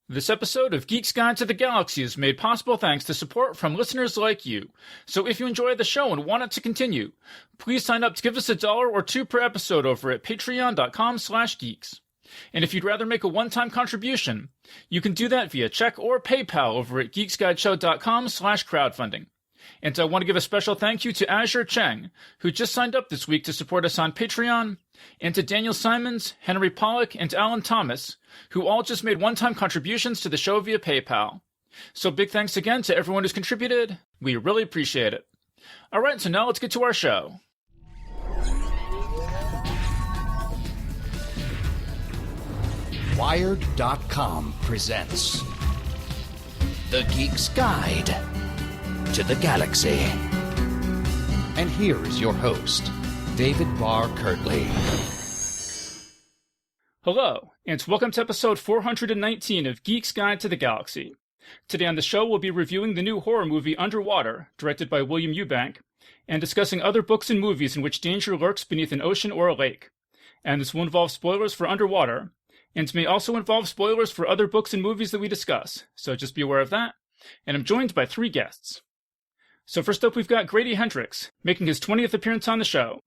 This episode of Geek's Guide to the Galaxy is made possible thanks to support from listeners like you. So if you enjoy the show and want it to continue, please sign up to give us $1 or $2 per episode over at patreon.com/geeks. And if you'd rather make a one-time contribution, you can do that via check or PayPal over at geeksguideshow.com/crowdfunding. And I want to give a special thank you to Azure Cheng, who just signed up this week to support us on Patreon, and to Daniel Simons, Henry Pollock, and Alan Thomas, who all just made one-time contributions to the show via PayPal. So big thanks again to everyone who's contributed. We really appreciate it. All right, so now let's get to our show. Wired.com presents The Geek's Guide to the Galaxy. And here is your host, David Barr Kirtley. Hello, and welcome to episode 419 of Geek's Guide to the Galaxy. Today on the show, we'll be reviewing the new horror movie Underwater, directed by William Eubank, and discussing other books and movies in which danger lurks beneath an ocean or a lake. And this will involve spoilers for Underwater, and may also involve spoilers for other books and movies that we discuss, so just be aware of that. And I'm joined by 3 guests. So first up, we've got Grady Hendrix, making his 20th appearance on the show.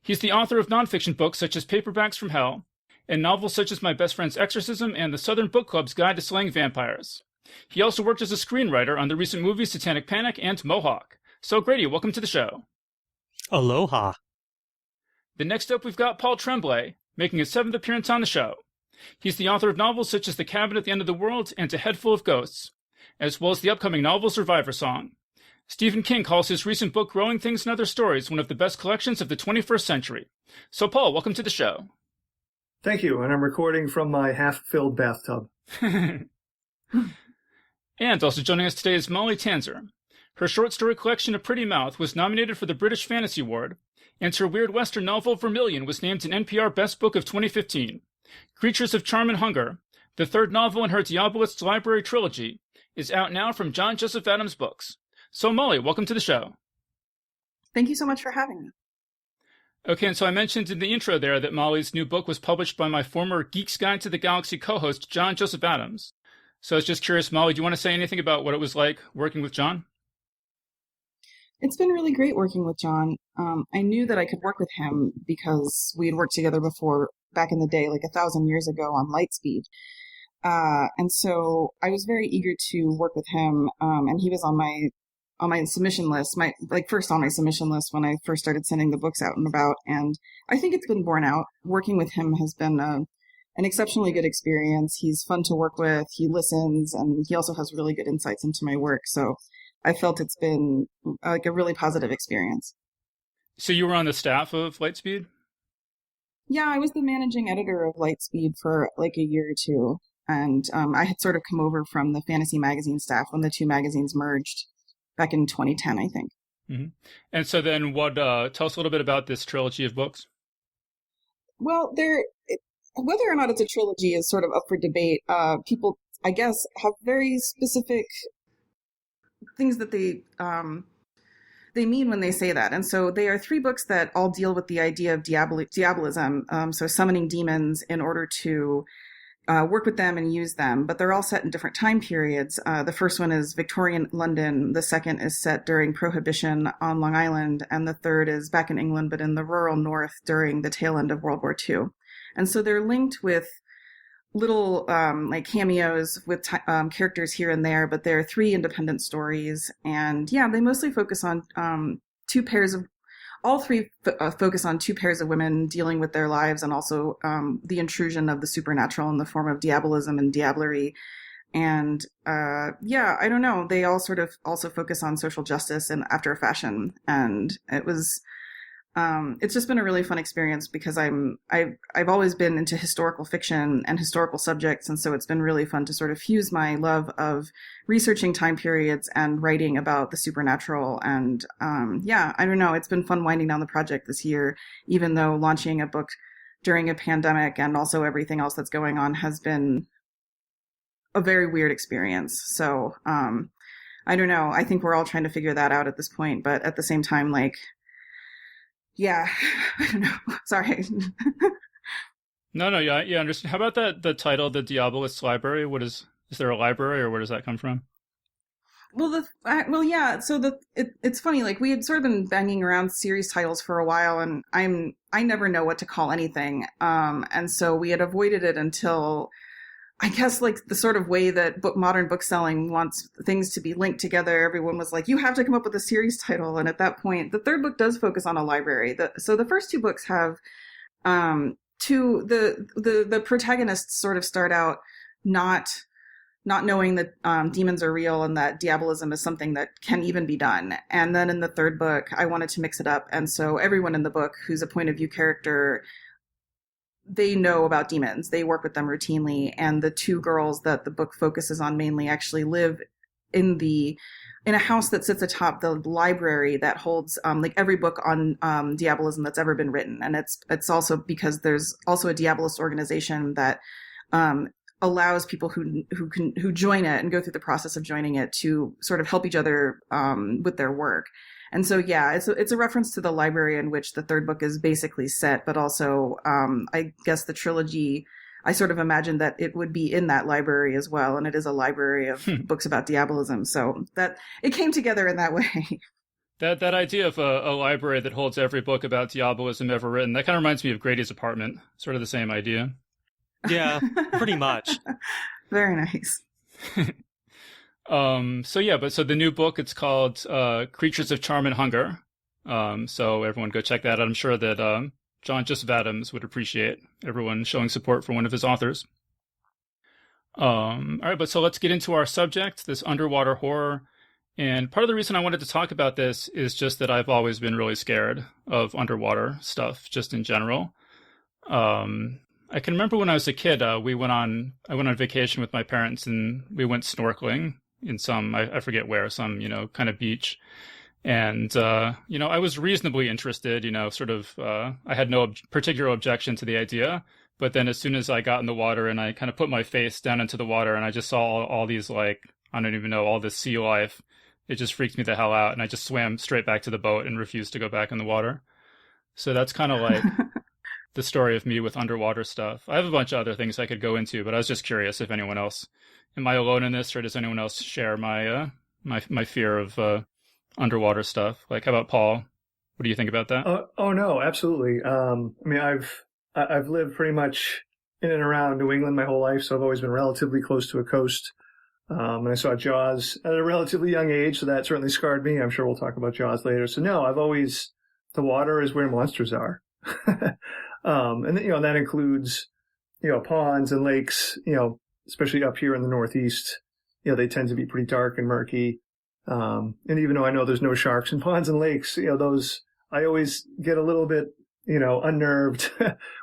He's the author of nonfiction books such as Paperbacks from Hell, and novels such as My Best Friend's Exorcism and the Southern Book Club's Guide to Slaying Vampires. He also worked as a screenwriter on the recent movies Satanic Panic and Mohawk. So Grady, welcome to the show. Aloha. Then next up, we've got Paul Tremblay, making his 7th appearance on the show. He's the author of novels such as The Cabin at the End of the World and A Head Full of Ghosts, as well as the upcoming novel Survivor Song. Stephen King calls his recent book Growing Things and Other Stories one of the best collections of the 21st century. So Paul, welcome to the show. Thank you, and I'm recording from my half-filled bathtub. And also joining us today is Molly Tanzer. Her short story collection A Pretty Mouth was nominated for the British Fantasy Award, and her weird western novel Vermilion was named an NPR Best Book of 2015. Creatures of Charm and Hunger, the 3rd novel in her Diabolist's Library trilogy, is out now from John Joseph Adams Books. So Molly, welcome to the show. Thank you so much for having me. Okay, and so I mentioned in the intro there that Molly's new book was published by my former Geek's Guide to the Galaxy co-host, John Joseph Adams. So I was just curious, Molly, do you want to say anything about what it was like working with John? It's been really great working with John. I knew that I could work with him because we had worked together before, back in the day, like 1,000 years ago on Lightspeed. And so I was very eager to work with him, and he was on my submission list, first on my submission list when I first started sending the books out and about. And I think it's been borne out. Working with him has been an exceptionally good experience. He's fun to work with. He listens, and he also has really good insights into my work. So I felt it's been like a really positive experience. So you were on the staff of Lightspeed? Yeah, I was the managing editor of Lightspeed for like a year or 2. And I had sort of come over from the fantasy magazine staff when the 2 magazines merged back in 2010, I think. Mm-hmm. And so then tell us a little bit about this trilogy of books. Well, whether or not it's a trilogy is sort of up for debate. People, I guess, have very specific things that they mean when they say that. And so they are 3 books that all deal with the idea of diabolism, so summoning demons in order to work with them and use them, but they're all set in different time periods. The first one is Victorian London, the second is set during Prohibition on Long Island, and the third is back in England, but in the rural north during the tail end of World War II. And so they're linked with little like cameos with characters here and there, but they're 3 independent stories. And yeah, they mostly focus on all 3 focus on 2 pairs of women dealing with their lives and also the intrusion of the supernatural in the form of diabolism and diablerie. And yeah, I don't know. They all sort of also focus on social justice and after a fashion. And it's just been a really fun experience because I've always been into historical fiction and historical subjects, and so it's been really fun to sort of fuse my love of researching time periods and writing about the supernatural. And yeah, I don't know, it's been fun winding down the project this year, even though launching a book during a pandemic and also everything else that's going on has been a very weird experience. So I don't know, I think we're all trying to figure that out at this point, but at the same time, like, yeah, I don't know. Sorry. No, yeah, understand. How about the title, The Diabolist's Library? What does Is there a library, or where does that come from? Yeah. So it's funny. Like we had sort of been banging around series titles for a while, and I never know what to call anything. And so we had avoided it until, I guess, like the sort of way that modern bookselling wants things to be linked together. Everyone was like, you have to come up with a series title. And at that point, the third book does focus on a library. So the first two books have the protagonists sort of start out not knowing that demons are real and that diabolism is something that can even be done. And then in the third book, I wanted to mix it up. And so everyone in the book who's a point of view character, they know about demons. They work with them routinely. And the two girls that the book focuses on mainly actually live in a house that sits atop the library that holds like every book on diabolism that's ever been written. And it's also because there's also a diabolist organization that allows people who join it and go through the process of joining it to sort of help each other with their work. And so, yeah, it's a reference to the library in which the third book is basically set, but also I guess the trilogy, I sort of imagined that it would be in that library as well. And it is a library of books about diabolism. So that it came together in that way. That idea of a library that holds every book about diabolism ever written, that kind of reminds me of Grady's apartment. Sort of the same idea. Yeah, pretty much. Very nice. So the new book, it's called Creatures of Charm and Hunger. So everyone go check that out. I'm sure that John Joseph Adams would appreciate everyone showing support for one of his authors. All right, but so let's get into our subject, this underwater horror. And part of the reason I wanted to talk about this is just that I've always been really scared of underwater stuff, just in general. I can remember when I was a kid, I went on vacation with my parents, and we went snorkeling in some, I forget where, some, kind of beach. And, I was reasonably interested, I had no particular objection to the idea. But then as soon as I got in the water and I kind of put my face down into the water and I just saw all these, like, I don't even know, all this sea life, it just freaked me the hell out. And I just swam straight back to the boat and refused to go back in the water. So that's kind of like the story of me with underwater stuff. I have a bunch of other things I could go into, but I was just curious if anyone else, am I alone in this, or does anyone else share my my fear of underwater stuff? Like, how about Paul? What do you think about that? Oh no, absolutely. I've lived pretty much in and around New England my whole life, so I've always been relatively close to a coast. And I saw Jaws at a relatively young age, so that certainly scarred me. I'm sure we'll talk about Jaws later. So no, the water is where monsters are. And that includes, ponds and lakes, especially up here in the Northeast, they tend to be pretty dark and murky. And even though I know there's no sharks in ponds and lakes, those, I always get a little bit, unnerved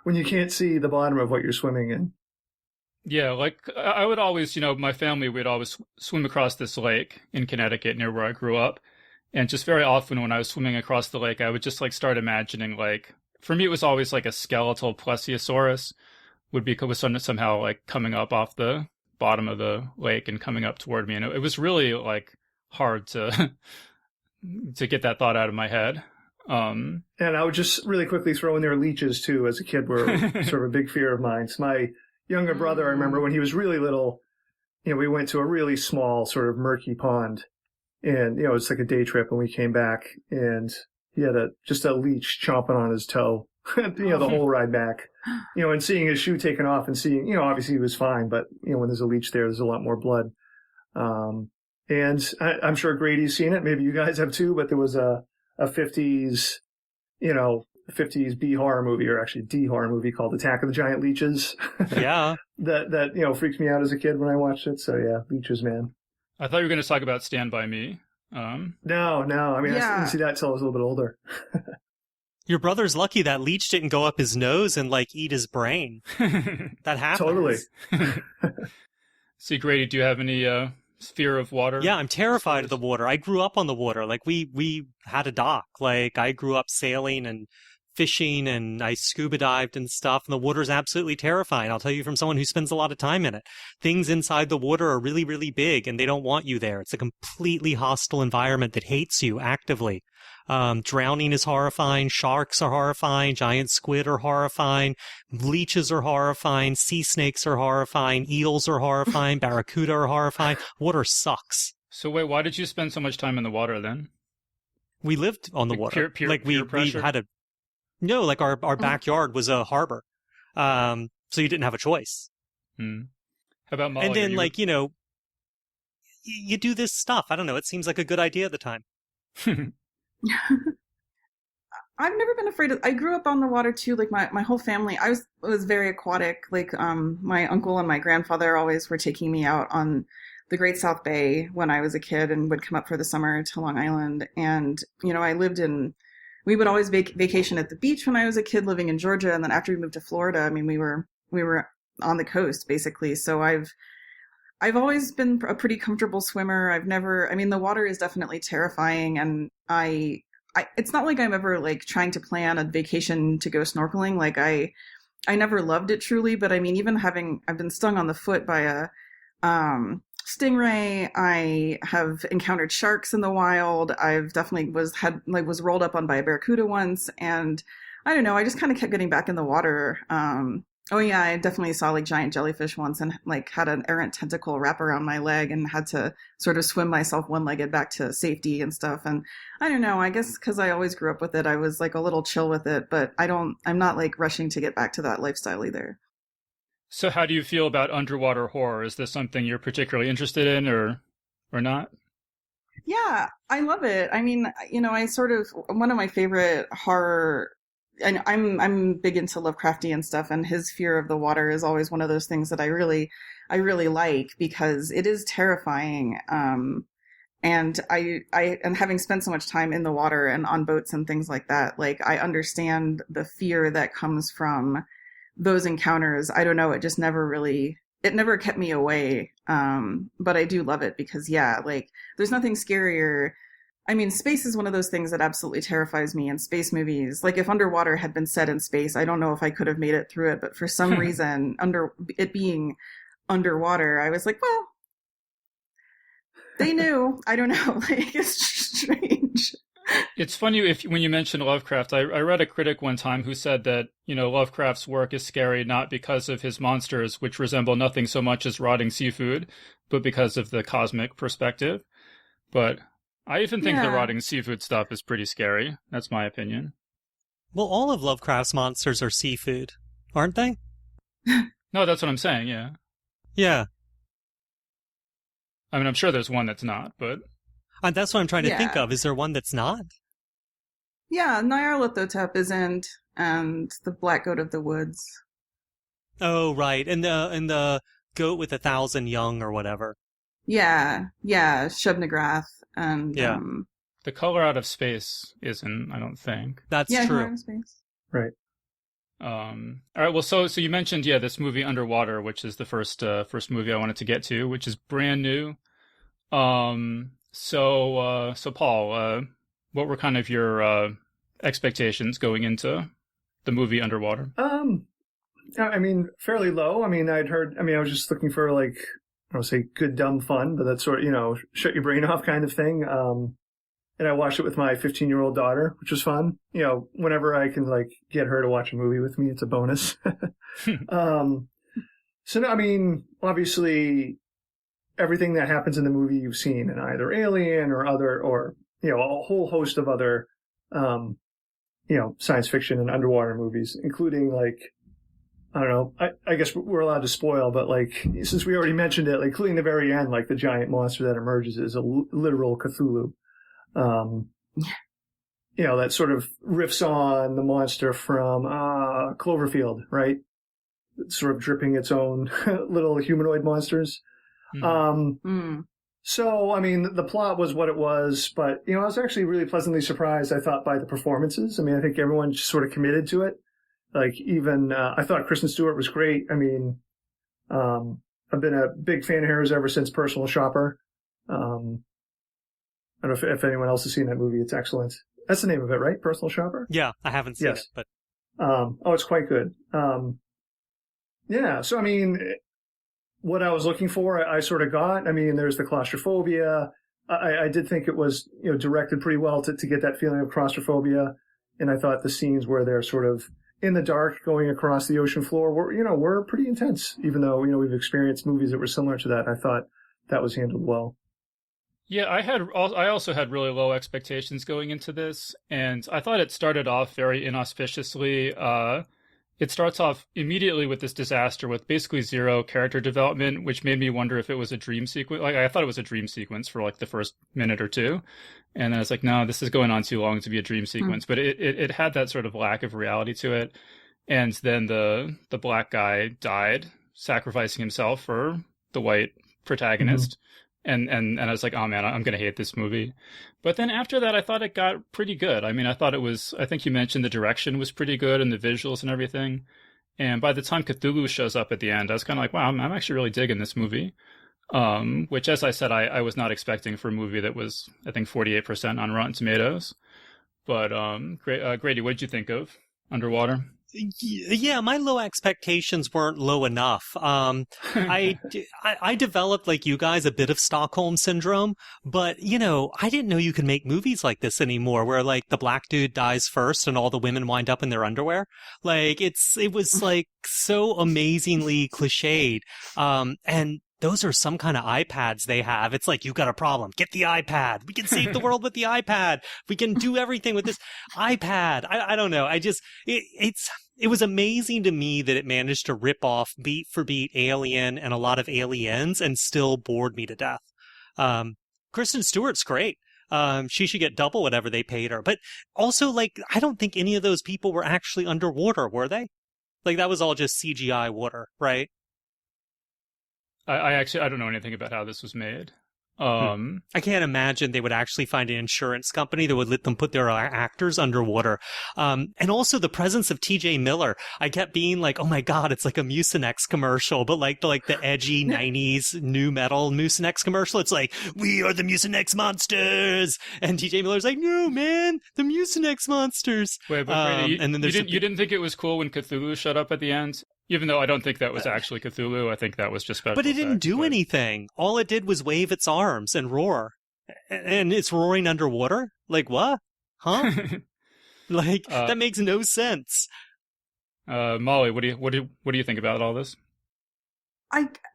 when you can't see the bottom of what you're swimming in. Yeah, like I would always, my family would always swim across this lake in Connecticut near where I grew up. And just very often when I was swimming across the lake, I would just like start imagining, like, for me, it was always like a skeletal plesiosaurus was somehow like coming up off the bottom of the lake and coming up toward me. And it was really like hard to get that thought out of my head. And I would just really quickly throw in there leeches too. As a kid, were sort of a big fear of mine. So my younger brother, I remember when he was really little, we went to a really small sort of murky pond, and it's like a day trip, and we came back and he had just a leech chomping on his toe, the whole ride back, and seeing his shoe taken off and seeing, obviously he was fine, but when there's a leech there, there's a lot more blood. And I'm sure Grady's seen it. Maybe you guys have too, but there was a 50s, 50s B horror movie, or actually D horror movie, called Attack of the Giant Leeches. Yeah. that freaked me out as a kid when I watched it. So yeah, leeches, man. I thought you were going to talk about Stand By Me. No. I mean, I didn't see that until I was a little bit older. Your brother's lucky that leech didn't go up his nose and like eat his brain. That happens. Totally. See, Grady, do you have any fear of water? Yeah, I'm terrified of the water. I grew up on the water. Like we had a dock. Like I grew up sailing and fishing and I scuba dived and stuff. And the water's absolutely terrifying. I'll tell you from someone who spends a lot of time in it. Things inside the water are really, really big and they don't want you there. It's a completely hostile environment that hates you actively. Drowning is horrifying. Sharks are horrifying. Giant squid are horrifying. Leeches are horrifying. Sea snakes are horrifying. Eels are horrifying. Barracuda are horrifying. Water sucks. So wait, why did you spend so much time in the water then? We lived on the Like water. peer We had a, no, like our backyard was a harbor. So you didn't have a choice. How about Molly? And then you do this stuff. I don't know. It seems like a good idea at the time. I've never been afraid of. I grew up on the water too. Like my whole family, I was very aquatic. Like my uncle and my grandfather always were taking me out on the Great South Bay when I was a kid and would come up for the summer to Long Island. And we would always vacation at the beach when I was a kid living in Georgia. And then after we moved to Florida, I mean, we were on the coast basically. So I've always been a pretty comfortable swimmer. The water is definitely terrifying. And it's not like I'm ever like trying to plan a vacation to go snorkeling. Like I never loved it truly, but I mean, even I've been stung on the foot by a, stingray. I have encountered sharks in the wild. I've definitely was rolled up on by a barracuda once. And I don't know, I just kind of kept getting back in the water. Oh yeah, I definitely saw like giant jellyfish once and like had an errant tentacle wrap around my leg and had to sort of swim myself one-legged back to safety and stuff. And I don't know, I guess because I always grew up with it, I was like a little chill with it, but I'm not like rushing to get back to that lifestyle either. So how do you feel about underwater horror? Is this something you're particularly interested in or not? Yeah, I love it. I mean, I sort of, one of my favorite horror, and I'm big into Lovecraftian stuff, and his fear of the water is always one of those things that I really like because it is terrifying. And and having spent so much time in the water and on boats and things like that, like I understand the fear that comes from those encounters. I don't know, it never kept me away. But I do love it because like there's nothing scarier. I mean, space is one of those things that absolutely terrifies me in space movies. Like if Underwater had been set in space, I don't know if I could have made it through it, but for some reason, it being underwater, I was like, well, they knew. I don't know. Like it's strange. It's funny when you mention Lovecraft. I read a critic one time who said that, Lovecraft's work is scary not because of his monsters, which resemble nothing so much as rotting seafood, but because of the cosmic perspective. But I even think the rotting seafood stuff is pretty scary. That's my opinion. Well, all of Lovecraft's monsters are seafood, aren't they? No, that's what I'm saying, yeah. Yeah. I mean, I'm sure there's one that's not, but... that's what I'm trying to think of. Is there one that's not? Yeah, Nyarlathotep isn't, and the Black Goat of the Woods. Oh, right. And the goat with 1,000 young or whatever. Yeah, Shub-Nigrath. And the Color Out of Space isn't, I don't think. That's true. Out of Space. Right. All right. Well, so you mentioned this movie Underwater, which is the first movie I wanted to get to, which is brand new. So Paul, what were kind of your expectations going into the movie Underwater? I mean, fairly low. I mean, I was just looking for like, I don't say good dumb fun, but that sort of, shut your brain off kind of thing. And I watched it with my 15-year-old daughter, which was fun. Whenever I can like get her to watch a movie with me, it's a bonus. So no, I mean, obviously everything that happens in the movie you've seen in either Alien or a whole host of other, science fiction and underwater movies, including like, I don't know, I guess we're allowed to spoil, but like, since we already mentioned it, like including the very end, like the giant monster that emerges is a literal Cthulhu. That sort of riffs on the monster from, Cloverfield, right? It's sort of dripping its own little humanoid monsters. So, I mean, the plot was what it was, but, I was actually really pleasantly surprised, I thought, by the performances. I mean, I think everyone just sort of committed to it. Like, even, I thought Kristen Stewart was great. I mean, I've been a big fan of hers ever since Personal Shopper. I don't know if anyone else has seen that movie. It's excellent. That's the name of it, right? Personal Shopper? Yeah, I haven't seen it, but it's quite good. Yeah, so I mean, what I was looking for, I sort of got. I mean, there's the claustrophobia. I did think it was, directed pretty well to get that feeling of claustrophobia. And I thought the scenes where they're sort of in the dark going across the ocean floor were pretty intense, even though, we've experienced movies that were similar to that. I thought that was handled well. Yeah, I also had really low expectations going into this, and I thought it started off very inauspiciously. It starts off immediately with this disaster with basically zero character development, which made me wonder if it was a dream sequence. Like, I thought it was a dream sequence for like the first minute or two. And then I was like, no, this is going on too long to be a dream sequence. But it had that sort of lack of reality to it. And then the black guy died, sacrificing himself for the white protagonist. And I was like, oh man, I'm going to hate this movie. But then after that, I thought it got pretty good. I mean, I think you mentioned the direction was pretty good and the visuals and everything. And by the time Cthulhu shows up at the end, I was kind of like, wow, I'm actually really digging this movie. Which, as I said, I was not expecting for a movie that was, I think, 48% on Rotten Tomatoes. But Grady, what did you think of Underwater? Yeah, my low expectations weren't low enough. I developed, like you guys, a bit of Stockholm syndrome, but, I didn't know you could make movies like this anymore, where, like, the black dude dies first and all the women wind up in their underwear. Like, it was, like, so amazingly cliched. And those are some kind of iPads they have. It's like, you got a problem. Get the iPad. We can save the world with the iPad. We can do everything with this iPad. I don't know. It was amazing to me that it managed to rip off beat for beat Alien and a lot of Aliens and still bored me to death. Kristen Stewart's great. She should get double whatever they paid her. But also, like, I don't think any of those people were actually underwater, were they? Like, that was all just CGI water, right? I don't know anything about how this was made. I can't imagine they would actually find an insurance company that would let them put their actors underwater. And also the presence of TJ Miller. I kept being like, oh my God, it's like a Mucinex commercial, but like the edgy 90s new metal Mucinex commercial. It's like, we are the Mucinex monsters. And TJ Miller's like, no, man, the Mucinex monsters. Wait, but Brady, and then you didn't think it was cool when Cthulhu showed up at the end? Even though I don't think that was actually Cthulhu, I think that was just special. But it didn't do anything. anything. All it did was wave its arms and roar. And it's roaring underwater? Like, what? Huh? Like, that makes no sense. Molly, what do you think about all this?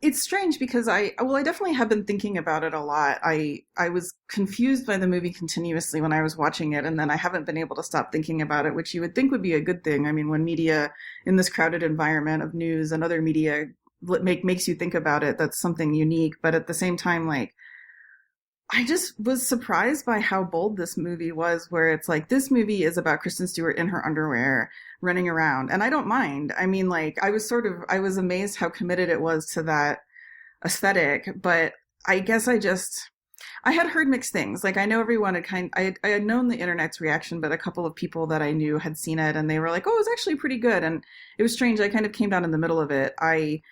It's strange because I definitely have been thinking about it a lot. I was confused by the movie continuously when I was watching it, and then I haven't been able to stop thinking about it, which you would think would be a good thing. I mean, when media in this crowded environment of news and other media makes you think about it, that's something unique. But at the same time, like, I just was surprised by how bold this movie was, where it's like, this movie is about Kristen Stewart in her underwear running around. And I don't mind. I mean, like, I was amazed how committed it was to that aesthetic. But I guess I had heard mixed things. Like, I know everyone I had known the internet's reaction, but a couple of people that I knew had seen it and they were like, oh, it was actually pretty good. And it was strange. I kind of came down in the middle of it. I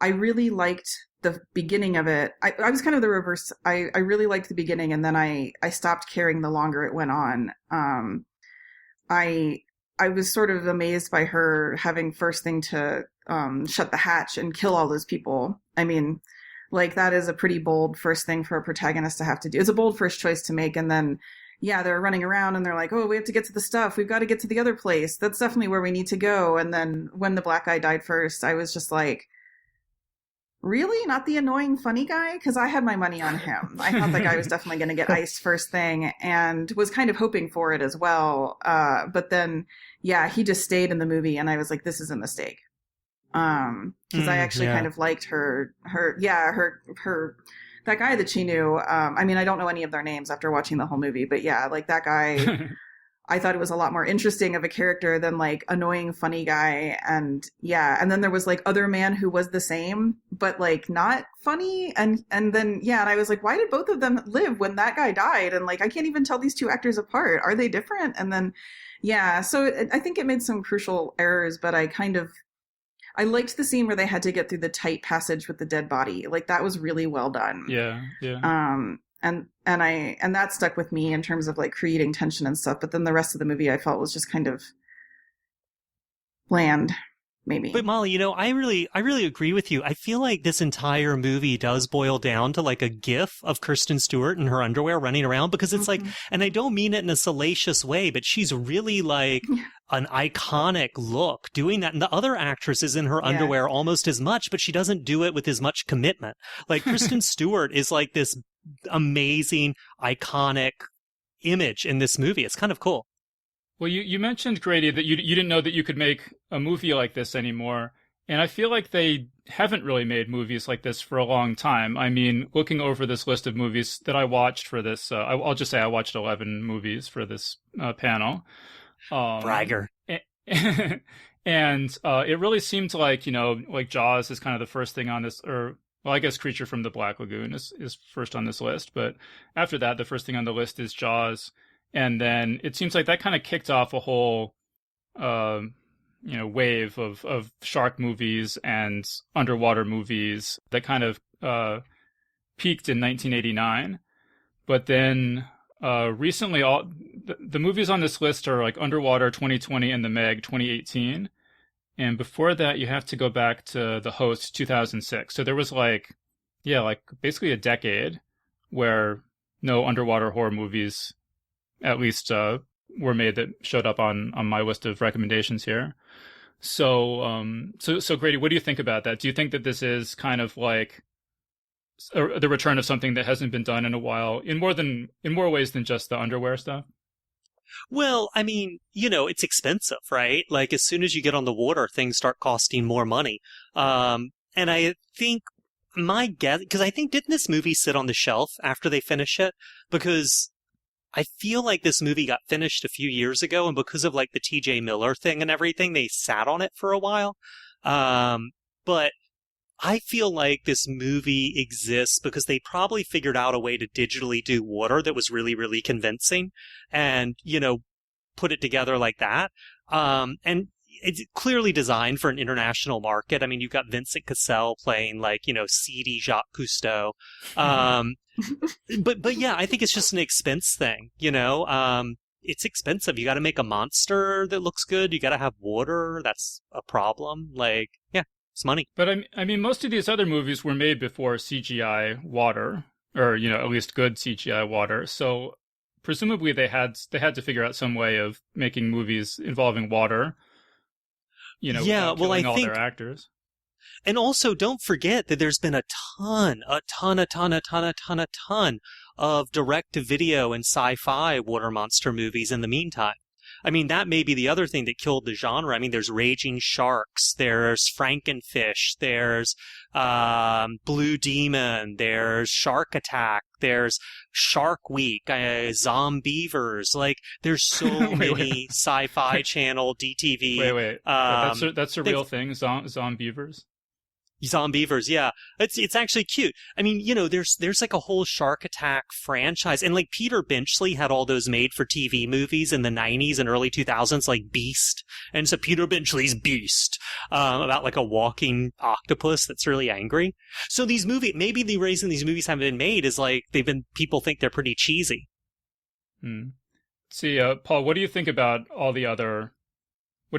really liked the beginning of it. I was kind of the reverse. I really liked the beginning, and then I stopped caring the longer it went on. I was sort of amazed by her having first thing to shut the hatch and kill all those people. I mean, like, that is a pretty bold first thing for a protagonist to have to do. It's a bold first choice to make, and then, yeah, they're running around and they're like, oh, we have to get to the stuff. We've got to get to the other place. That's definitely where we need to go. And then when the black guy died first, I was just like, really? Not the annoying funny guy? Because I had my money on him. I thought the guy was definitely going to get iced first thing and was kind of hoping for it as well. But then, yeah, he just stayed in the movie and I was like, this is a mistake. Because I actually kind of liked her, that guy that she knew. I mean, I don't know any of their names after watching the whole movie, but yeah, like, that guy, I thought it was a lot more interesting of a character than, like, annoying funny guy. And yeah, and then there was, like, other man who was the same, but, like, not funny. And then, yeah, and I was like, why did both of them live when that guy died? And, like, I can't even tell these two actors apart. Are they different? And then, yeah, so I think it made some crucial errors, but I liked the scene where they had to get through the tight passage with the dead body. Like, that was really well done. Yeah. and that stuck with me in terms of like creating tension and stuff. But then the rest of the movie I felt was just kind of bland, maybe. But Molly, I really agree with you. I feel like this entire movie does boil down to like a gif of Kristen Stewart in her underwear running around, because it's like, and I don't mean it in a salacious way, but she's really like an iconic look doing that. And the other actress is in her underwear almost as much, but she doesn't do it with as much commitment. Like Kristen Stewart is like this amazing, iconic image in this movie. It's kind of cool. Well, you mentioned, Grady, that you didn't know that you could make a movie like this anymore. And I feel like they haven't really made movies like this for a long time. I mean, looking over this list of movies that I watched for this, I'll just say I watched 11 movies for this panel. Bragger. And it really seemed like, like Jaws is kind of the first thing on this, or, well, I guess Creature from the Black Lagoon is first on this list. But after that, the first thing on the list is Jaws. And then it seems like that kind of kicked off a whole, wave of shark movies and underwater movies that kind of peaked in 1989. But then recently, all the movies on this list are like Underwater 2020 and The Meg 2018. And before that, you have to go back to The Host 2006. So there was like basically a decade where no underwater horror movies at least were made that showed up on my list of recommendations here. So Grady, what do you think about that? Do you think that this is kind of like the return of something that hasn't been done in a while, in more ways than just the underwear stuff? Well, I mean, it's expensive, right? Like as soon as you get on the water, things start costing more money. And I think my guess, because I think, didn't this movie sit on the shelf after they finish it? Because I feel like this movie got finished a few years ago, and because of like the TJ Miller thing and everything, they sat on it for a while. But I feel like this movie exists because they probably figured out a way to digitally do water that was really, really convincing and, put it together like that. And it's clearly designed for an international market. I mean, you've got Vincent Cassel playing like, seedy Jacques Cousteau. But yeah, I think it's just an expense thing, it's expensive. You got to make a monster that looks good. You got to have water. That's a problem. Like, yeah, it's money. But I mean, most of these other movies were made before CGI water, or, at least good CGI water. So presumably they had to figure out some way of making movies involving water, without killing all their actors. And also, don't forget that there's been a ton of direct-to-video and sci-fi water monster movies in the meantime. I mean, that may be the other thing that killed the genre. I mean, there's Raging Sharks, there's Frankenfish, there's Blue Demon, there's Shark Attack, there's Shark Week, Zombievers. Like, there's so many Sci-Fi Channel, DTV. Wait. That's a real thing, Zombievers? Zombievers, yeah. It's actually cute. I mean, there's like a whole Shark Attack franchise. And like Peter Benchley had all those made for TV movies in the 90s and early 2000s, like Beast. And so Peter Benchley's Beast, about like a walking octopus that's really angry. So maybe the reason these movies haven't been made is like people think they're pretty cheesy. See, Paul, what do you think about what do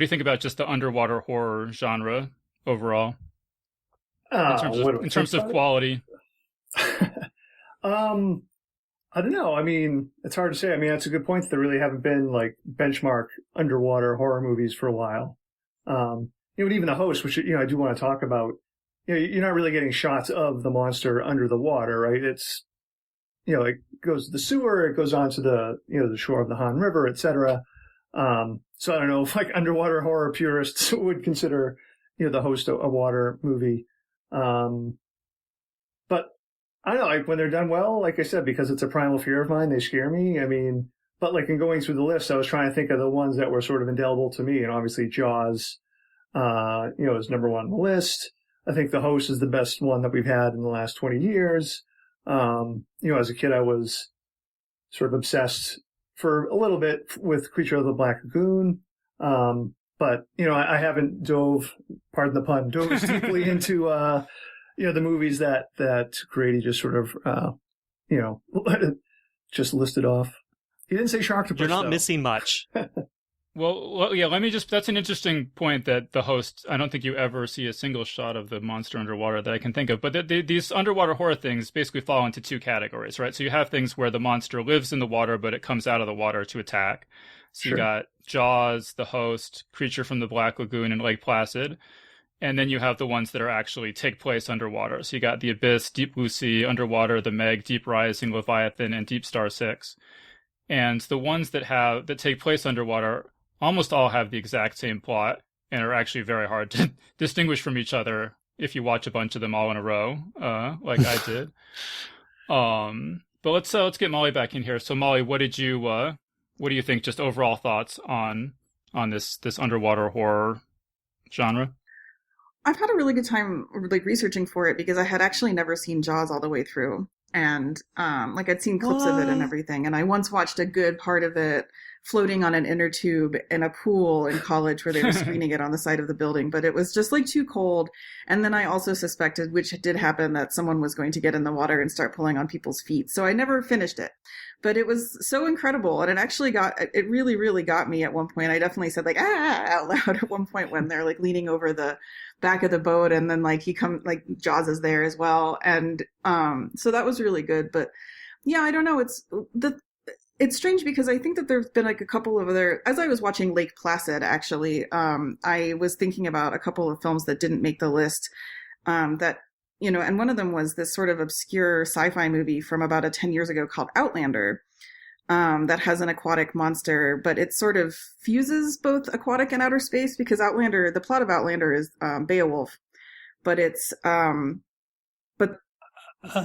you think about just the underwater horror genre overall? In terms of quality. I don't know. I mean, it's hard to say. I mean, that's a good point that there really haven't been like benchmark underwater horror movies for a while. Even The Host, which, I do want to talk about, you're not really getting shots of the monster under the water, right? It's, it goes to the sewer, it goes onto the, the shore of the Han River, etc. So I don't know if like underwater horror purists would consider, The Host a water movie. But I don't know, like when they're done well, like I said, because it's a primal fear of mine, they scare me. I mean, but like in going through the list, I was trying to think of the ones that were sort of indelible to me. And obviously Jaws, is number one on the list. I think The Host is the best one that we've had in the last 20 years. As a kid, I was sort of obsessed for a little bit with Creature of the Black Lagoon. But, I haven't pardon the pun, dove deeply into, the movies that Grady just sort of, just listed off. He didn't say Sharktopus. You're not though. missing much. Well, yeah, that's an interesting point that the host, I don't think you ever see a single shot of the monster underwater that I can think of, but these underwater horror things basically fall into two categories, right? So you have things where the monster lives in the water, but it comes out of the water to attack. So Sure. you got Jaws, The Host, Creature from the Black Lagoon, and Lake Placid. And then you have the ones that are actually take place underwater. So you got The Abyss, Deep Blue Sea, Underwater, The Meg, Deep Rising, Leviathan, and Deep Star 6. And the ones that take place underwater almost all have the exact same plot and are actually very hard to distinguish from each other if you watch a bunch of them all in a row, like I did. But let's get Molly back in here. So Molly, what do you think? Just overall thoughts on this underwater horror genre? I've had a really good time like researching for it because I had actually never seen Jaws all the way through. And like I'd seen clips of it and everything. And I once watched a good part of it floating on an inner tube in a pool in college where they were screening it on the side of the building. But it was just like too cold. And then I also suspected, which did happen, that someone was going to get in the water and start pulling on people's feet. So I never finished it. But it was so incredible. And it really, really got me at one point. I definitely said like, out loud at one point when they're like leaning over the back of the boat, and then like Jaws is there as well. And so that was really good. But yeah, I don't know. It's strange because I think that there's been like a couple of other, as I was watching Lake Placid, actually, I was thinking about a couple of films that didn't make the list, that, and one of them was this sort of obscure sci-fi movie from about 10 years ago called Outlander, that has an aquatic monster, but it sort of fuses both aquatic and outer space because the plot of Outlander is Beowulf, but it's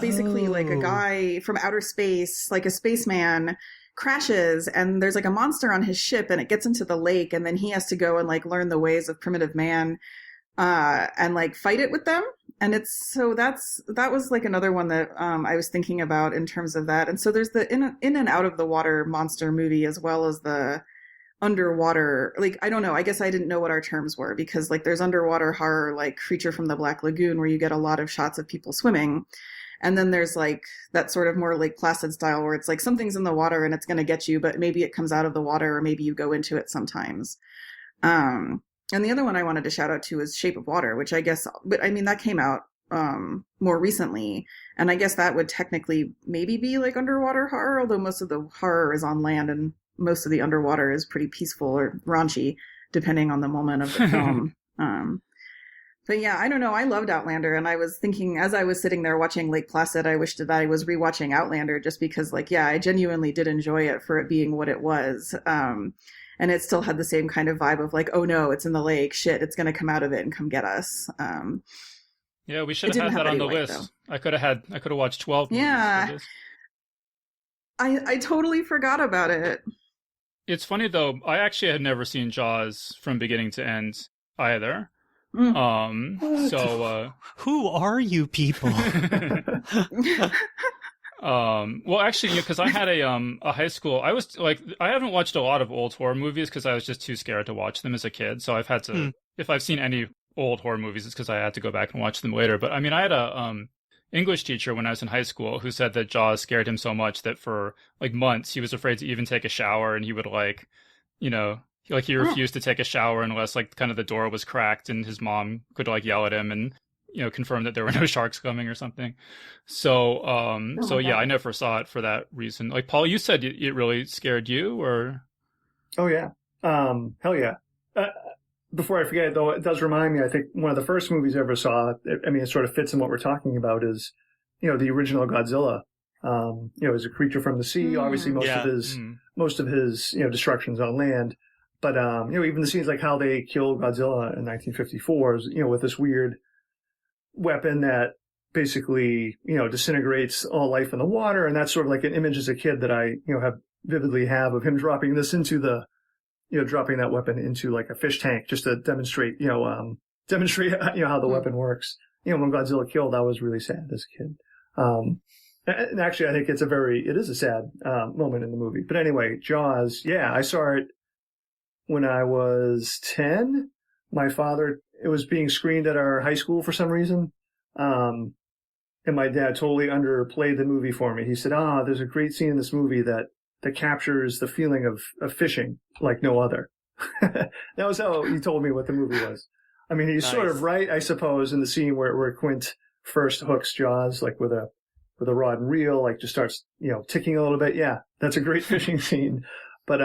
basically like a guy from outer space, like a spaceman, crashes, and there's like a monster on his ship, and it gets into the lake, and then he has to go and like learn the ways of primitive man, and like fight it with them. And that was like another one that I was thinking about in terms of that. And so there's the in and out of the water monster movie, as well as the underwater, like, I don't know, I guess I didn't know what our terms were, because like there's underwater horror like Creature from the Black Lagoon, where you get a lot of shots of people swimming. And then there's like that sort of more Lake Placid style where it's like something's in the water and it's going to get you, but maybe it comes out of the water, or maybe you go into it sometimes. And the other one I wanted to shout out to is Shape of Water, which I guess, but I mean, that came out more recently. And I guess that would technically maybe be like underwater horror, although most of the horror is on land and most of the underwater is pretty peaceful or raunchy, depending on the moment of the film. But yeah, I don't know. I loved Outlander, and I was thinking as I was sitting there watching Lake Placid, I wished that I was rewatching Outlander, just because, like, yeah, I genuinely did enjoy it for it being what it was. And it still had the same kind of vibe of like, oh no, it's in the lake, shit, it's going to come out of it and come get us. Yeah, we should have had that on the list. Though. I could have watched 12 movies. Yeah. I totally forgot about it. It's funny though, I actually had never seen Jaws from beginning to end either. So who are you people? Well, actually, because I had a high school, I was like, I haven't watched a lot of old horror movies because I was just too scared to watch them as a kid. So I've had to, if I've seen any old horror movies, it's because I had to go back and watch them later. But I mean, I had a English teacher when I was in high school who said that Jaws scared him so much that for like months he was afraid to even take a shower, and he would like, he refused to take a shower unless like kind of the door was cracked and his mom could like yell at him and confirm that there were no sharks coming or something. So yeah, I never saw it for that reason. Like, Paul, you said it really scared you, or? Oh yeah, hell yeah. Before I forget, though, it does remind me, I think one of the first movies I ever saw, I mean, it sort of fits in what we're talking about, is, the original Godzilla. As a creature from the sea, obviously most of his destruction's on land. But, even the scenes like how they kill Godzilla in 1954 is, with this weird weapon that basically, disintegrates all life in the water. And that's sort of like an image as a kid that I, vividly have of him dropping this into dropping that weapon into like a fish tank just to demonstrate, how the weapon works. When Godzilla killed, I was really sad as a kid. And actually, I think it is a sad, moment in the movie. But anyway, Jaws, yeah, I saw it when I was 10. My father, it was being screened at our high school for some reason. and my dad totally underplayed the movie for me. He said, there's a great scene in this movie that captures the feeling of fishing like no other. That was how he told me what the movie was. I mean, he's sort of right, I suppose, in the scene where Quint first hooks Jaws, like with a rod and reel, like just starts, ticking a little bit. Yeah, that's a great fishing scene. But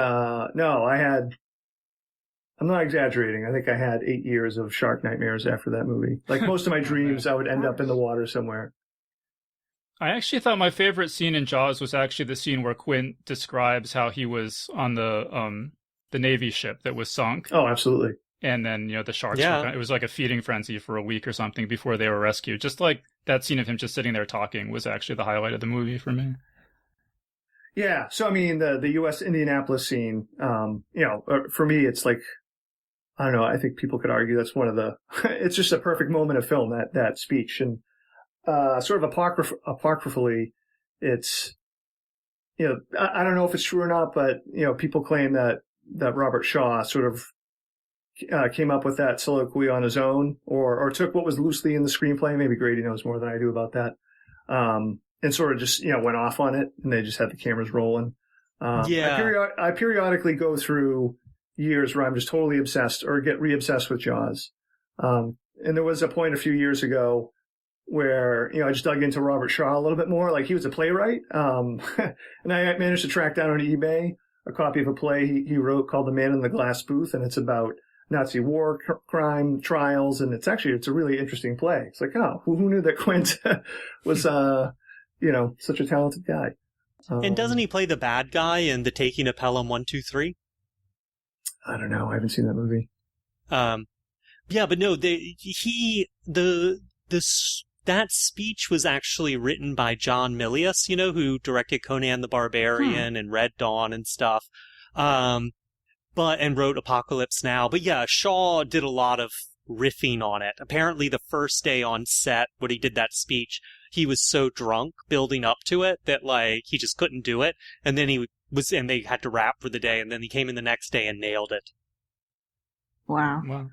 no, I'm not exaggerating. I think I had 8 years of shark nightmares after that movie. Like most of my dreams, I would end up in the water somewhere. I actually thought my favorite scene in Jaws was actually the scene where Quint describes how he was on the Navy ship that was sunk. Oh, absolutely. And then, the sharks, it was like a feeding frenzy for a week or something before they were rescued. Just like that scene of him just sitting there talking was actually the highlight of the movie for me. Yeah. So, I mean, the U.S. Indianapolis scene, for me, it's like, I don't know, I think people could argue that's one of it's just a perfect moment of film, that speech. And sort of apocryphally, it's, I don't know if it's true or not, but, people claim that Robert Shaw sort of came up with that soliloquy on his own or took what was loosely in the screenplay. Maybe Grady knows more than I do about that. And sort of just, went off on it and they just had the cameras rolling. I periodically go through years where I'm just totally obsessed or get re-obsessed with Jaws. And there was a point a few years ago where, I just dug into Robert Shaw a little bit more. Like he was a playwright. And I managed to track down on eBay a copy of a play he wrote called The Man in the Glass Booth. And it's about Nazi war crime trials. And it's a really interesting play. It's like, who knew that Quint was, such a talented guy. And doesn't he play the bad guy in The Taking of Pelham 1, 2, 3? I don't know. I haven't seen that movie. Yeah, but no, that speech was actually written by John Milius, who directed Conan the Barbarian and Red Dawn and stuff. And wrote Apocalypse Now. But yeah, Shaw did a lot of riffing on it. Apparently the first day on set when he did that speech, he was so drunk building up to it that he just couldn't do it. And then and they had to wrap for the day, and then he came in the next day and nailed it. Wow.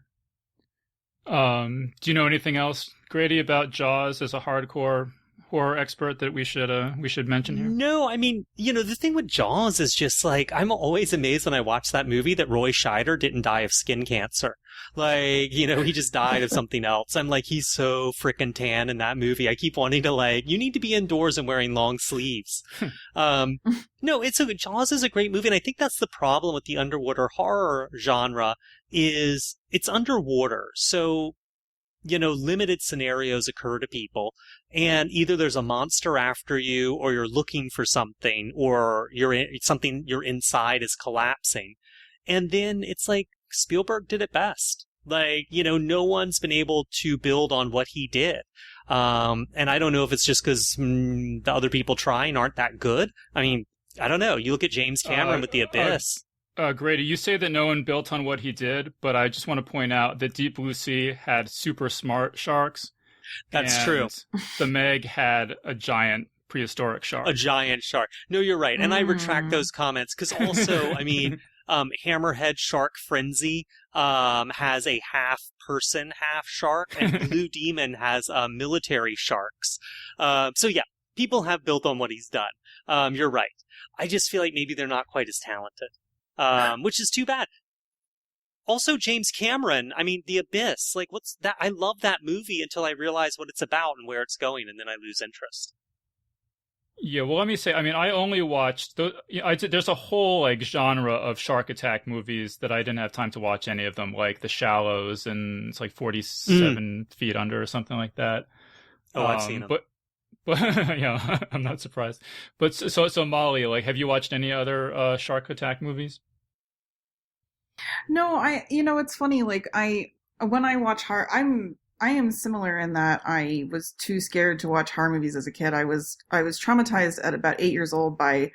Do you know anything else, Grady, about Jaws as a hardcore horror expert that we should mention here? No, I mean, the thing with Jaws is just I'm always amazed when I watch that movie that Roy Scheider didn't die of skin cancer. He just died of something else. I'm he's so frickin' tan in that movie. I keep wanting to you need to be indoors and wearing long sleeves. No, Jaws is a great movie. And I think that's the problem with the underwater horror genre is it's underwater. So, limited scenarios occur to people, and either there's a monster after you, or you're looking for something, or your inside is collapsing. And then it's Spielberg did it best. No one's been able to build on what he did. And I don't know if it's just because the other people trying aren't that good. I mean, I don't know. You look at James Cameron with The Abyss. Grady, you say that no one built on what he did, but I just want to point out that Deep Blue Sea had super smart sharks. That's true. The Meg had a giant prehistoric shark. A giant shark. No, you're right. And I retract those comments because also, I mean, Hammerhead Shark Frenzy has a half person, half shark, and Blue Demon has military sharks. So yeah, people have built on what he's done. You're right. I just feel like maybe they're not quite as talented. Which is too bad. Also, James Cameron, I mean, The Abyss, what's that? I love that movie until I realize what it's about and where it's going, and then I lose interest. Yeah, well, let me say, I mean, I only watched, there's a whole, genre of shark attack movies that I didn't have time to watch any of them, like The Shallows, and it's 47 Feet Under or something like that. Oh, I've seen them. But yeah, I'm not surprised. But so Molly, have you watched any other shark attack movies? No, it's funny. When I watch horror, I am similar in that I was too scared to watch horror movies as a kid. I was traumatized at about 8 years old by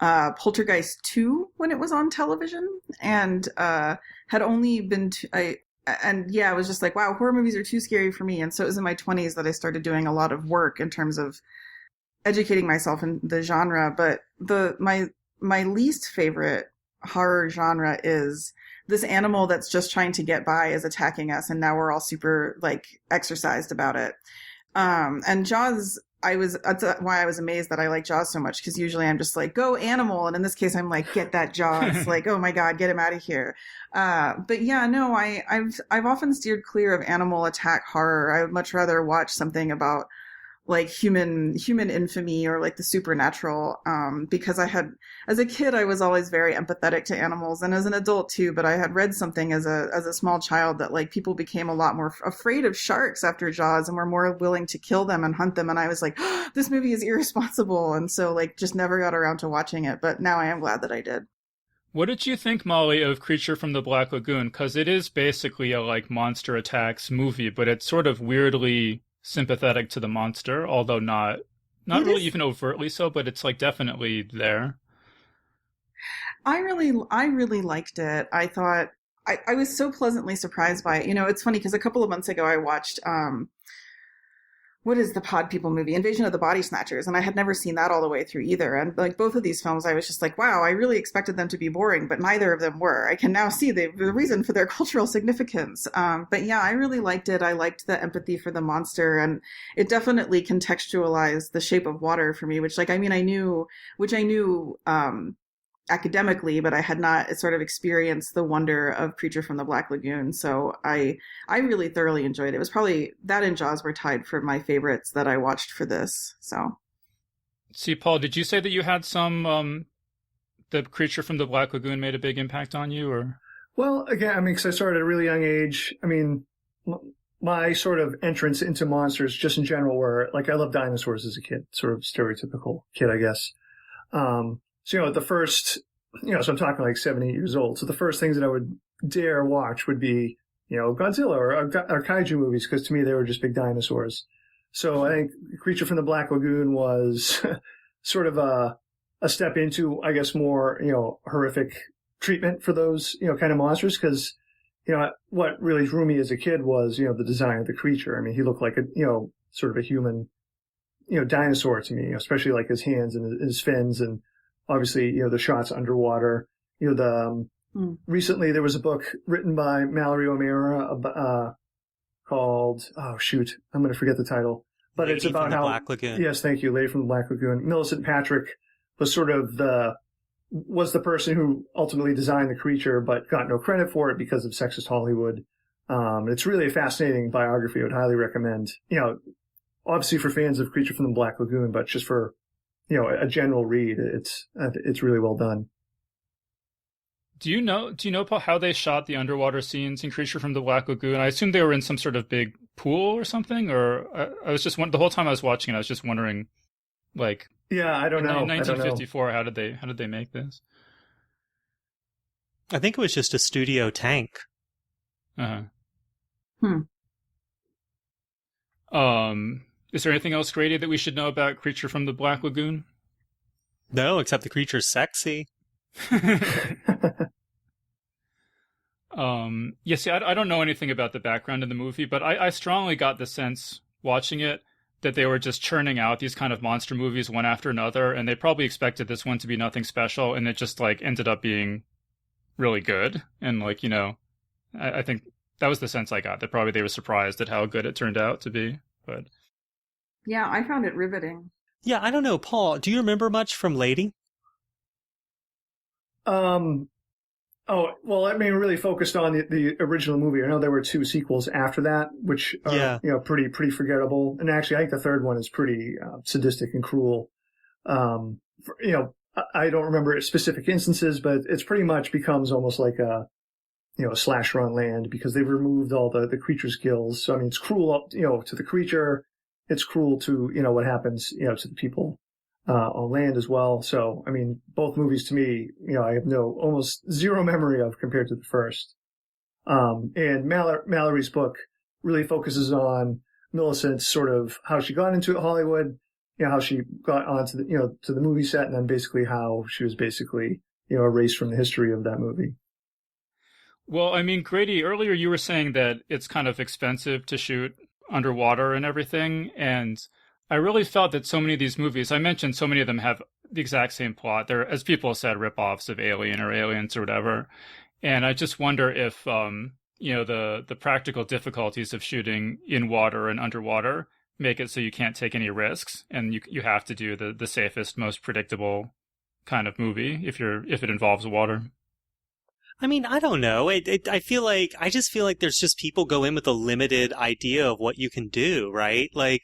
Poltergeist 2 when it was on television, and had only been I was just wow, horror movies are too scary for me. And so it was in my 20s that I started doing a lot of work in terms of educating myself in the genre. But my least favorite horror genre is this animal that's just trying to get by is attacking us, and now we're all super exercised about it. And Jaws that's why I was amazed that I like Jaws so much, because usually I'm just like, go animal. And in this case, I'm like, get that Jaws. Like, oh my God, get him out of here. But yeah, no, I've often steered clear of animal attack horror. I would much rather watch something about like human infamy or like the supernatural, because as a kid I was always very empathetic to animals, and as an adult too, but I had read something as a small child that like people became a lot more afraid of sharks after Jaws and were more willing to kill them and hunt them, and I was like, oh, this movie is irresponsible, and so like just never got around to watching it, but now I am glad that I did. What did you think, Molly, of Creature from the Black Lagoon? Because it is basically a like monster attacks movie, but it's sort of weirdly sympathetic to the monster, although not really even overtly so, but it's like definitely there. I really liked it. I thought I was so pleasantly surprised by it. You know, it's funny because a couple of months ago I watched what is the Pod People movie, Invasion of the Body Snatchers, and I had never seen that all the way through either. And like both of these films, I was just like, wow, I really expected them to be boring, but neither of them were. I can now see the reason for their cultural significance. But yeah, I really liked it. I liked the empathy for the monster, and it definitely contextualized The Shape of Water for me, which I knew academically, but I had not sort of experienced the wonder of Creature from the Black Lagoon. So I really thoroughly enjoyed it. It was probably that and Jaws were tied for my favorites that I watched for this. So, see, Paul, did you say that you had some the Creature from the Black Lagoon made a big impact on you, or? Well, again, I mean, because I started at a really young age. I mean, my sort of entrance into monsters, just in general, were like I loved dinosaurs as a kid, sort of stereotypical kid, I guess. So, you know, the first, you know, so I'm talking like 7, 8 years old. So the first things that I would dare watch would be, you know, Godzilla or kaiju movies, because to me they were just big dinosaurs. So I think Creature from the Black Lagoon was sort of a step into, I guess, more, you know, horrific treatment for those, you know, kind of monsters. Because, you know, what really drew me as a kid was, you know, the design of the creature. I mean, he looked like a, you know, sort of a human, you know, dinosaur to me, especially like his hands and his fins, and obviously, you know, the shots underwater. You know, recently there was a book written by Mallory O'Meara called, oh shoot, I'm going to forget the title, but Lady it's about from the how, Black Lagoon. Yes, thank you, Lady from the Black Lagoon. Millicent Patrick was sort of was the person who ultimately designed the creature, but got no credit for it because of sexist Hollywood. It's really a fascinating biography. I would highly recommend, you know, obviously for fans of Creature from the Black Lagoon, but just for, you know, a general read. It's really well done. Do you know, Paul, how they shot the underwater scenes in Creature from the Black Lagoon? I assume they were in some sort of big pool or something, or I was just the whole time I was watching it, I was just wondering, like, yeah, I don't know. In 1954, how did they make this? I think it was just a studio tank. Uh-huh. Is there anything else, Grady, that we should know about Creature from the Black Lagoon? No, except the creature's sexy. Yeah, see, I don't know anything about the background in the movie, but I strongly got the sense watching it that they were just churning out these kind of monster movies one after another, and they probably expected this one to be nothing special, and it just like ended up being really good. And like, you know, I think that was the sense I got, that probably they were surprised at how good it turned out to be. But yeah, I found it riveting. Yeah, I don't know, Paul, do you remember much from Lady? Oh, well, I mean, really focused on the original movie. I know there were 2 sequels after that, which are, you know, pretty forgettable. And actually, I think the third one is pretty sadistic and cruel. You know, I don't remember specific instances, but it's pretty much becomes almost like a, you know, a slasher on land, because they've removed all the creature's gills. So, I mean, it's cruel, you know, to the creature. It's cruel to, you know, what happens, you know, to the people on land as well. So, I mean, both movies to me, you know, I have almost zero memory of compared to the first. And Mallory's book really focuses on Millicent's sort of how she got into Hollywood, you know, how she got onto the, you know, to the movie set, and then basically how she was basically, you know, erased from the history of that movie. Well, I mean, Grady, earlier you were saying that it's kind of expensive to shoot underwater and everything, and I really felt that so many of these movies, I mentioned so many of them have the exact same plot. They're, as people said, rip-offs of Alien or Aliens or whatever. And I just wonder if, you know, the practical difficulties of shooting in water and underwater make it so you can't take any risks, and you have to do the safest, most predictable kind of movie if it involves water. I mean, I don't know. I just feel like there's just people go in with a limited idea of what you can do, right? Like,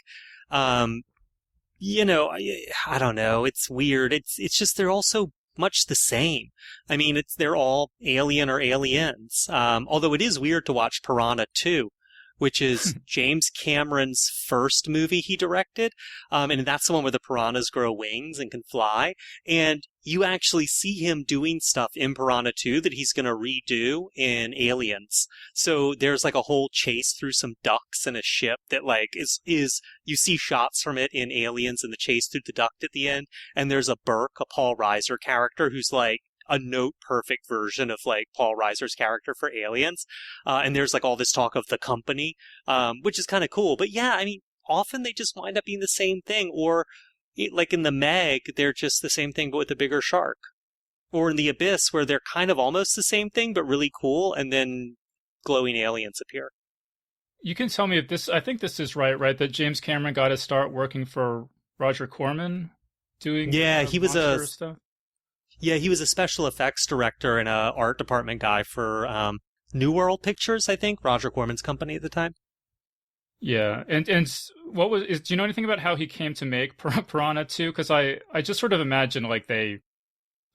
you know, I don't know. It's weird. It's just they're all so much the same. I mean, they're all alien or aliens. Although it is weird to watch Piranha 2, which is James Cameron's first movie he directed. And that's the one where the piranhas grow wings and can fly. And you actually see him doing stuff in Piranha 2 that he's going to redo in Aliens. So there's like a whole chase through some ducks and a ship that like is you see shots from it in Aliens and the chase through the duct at the end. And there's a Burke, a Paul Reiser character who's like a note perfect version of like Paul Reiser's character for Aliens. And there's like all this talk of The Company, which is kind of cool. But yeah, I mean, often they just wind up being the same thing, or like in The Meg, they're just the same thing, but with a bigger shark. Or in The Abyss, where they're kind of almost the same thing, but really cool, and then glowing aliens appear. You can tell me if this, I think this is right, that James Cameron got to start working for Roger Corman doing he was a stuff. Yeah, he was a special effects director and a art department guy for New World Pictures, I think, Roger Corman's company at the time. Yeah, and do you know anything about how he came to make Piranha 2? Because I just sort of imagine like they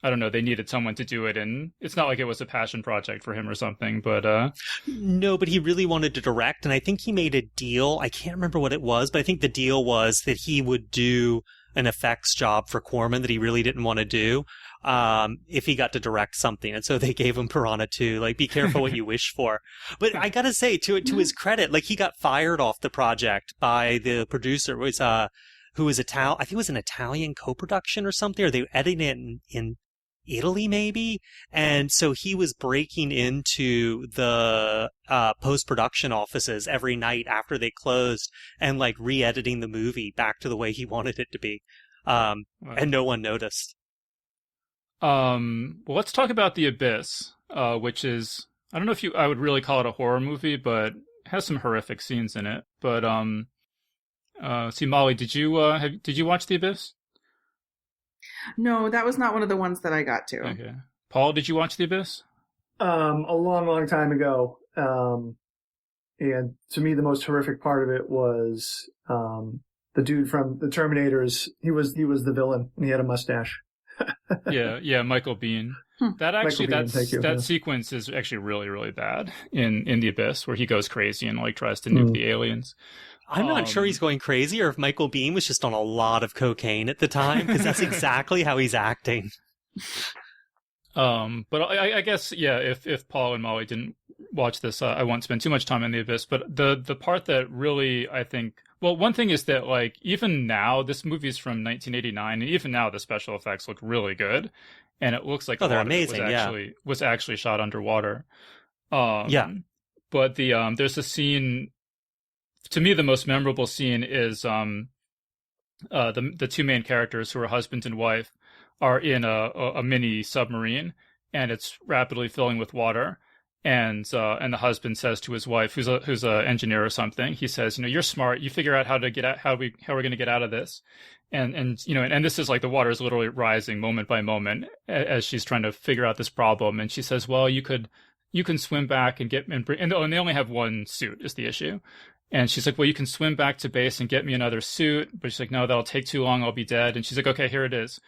needed someone to do it, and it's not like it was a passion project for him or something, but No, but he really wanted to direct, and I think he made a deal. I can't remember what it was, but I think the deal was that he would do an effects job for Corman that he really didn't want to do if he got to direct something. And so they gave him Piranha 2. Like, be careful what you wish for. But I gotta say, to his credit, like, he got fired off the project by the producer, who was I think it was an Italian co-production or something, or they were editing it in Italy, maybe. And so he was breaking into the post-production offices every night after they closed and like re-editing the movie back to the way he wanted it to be. And no one noticed. Well, let's talk about The Abyss, which is, I don't know if I would really call it a horror movie, but has some horrific scenes in it. But see, Molly, did you watch The Abyss? No, that was not one of the ones that I got to. Okay. Paul, did you watch The Abyss? A long, long time ago. And to me, the most horrific part of it was the dude from the Terminators. He was the villain, and he had a mustache. yeah, Michael Biehn. That actually, that sequence is actually really, really bad in The Abyss, where he goes crazy and like tries to nuke the aliens. I'm not sure he's going crazy, or if Michael Biehn was just on a lot of cocaine at the time, because that's exactly how he's acting. But I guess, yeah, if Paul and Molly didn't watch this, I won't spend too much time in The Abyss. But the part that really, I think, well, one thing is that like even now, this movie's from 1989, and even now the special effects look really good, and it looks like they're amazing. Was actually shot underwater. Yeah. But there's a scene. To me, the most memorable scene is the two main characters, who are husband and wife, are in a mini submarine, and it's rapidly filling with water. And the husband says to his wife, who's a engineer or something, he says, you're smart. You figure out how to get out, how we're going to get out of this. And this is like the water is literally rising moment by moment as she's trying to figure out this problem. And she says, well, you can swim back and and they only have one suit is the issue. And she's like, well, you can swim back to base and get me another suit. But she's like, no, that'll take too long. I'll be dead. And she's like, okay, here it is.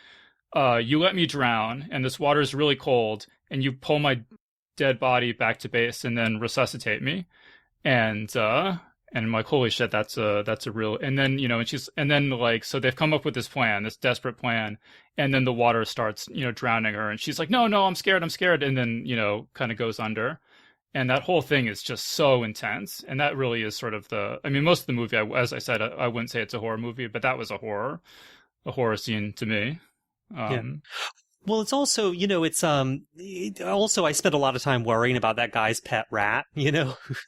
You let me drown, and this water is really cold, and you pull my dead body back to base and then resuscitate me. And I'm like, holy shit, that's a real, and then, and then like, so they've come up with this plan, this desperate plan. And then the water starts, drowning her. And she's like, no, I'm scared. And then, kind of goes under. And that whole thing is just so intense. And that really is sort of most of the movie, as I said, I wouldn't say it's a horror movie, but that was a horror scene to me. Yeah. Well, it's also, also I spent a lot of time worrying about that guy's pet rat,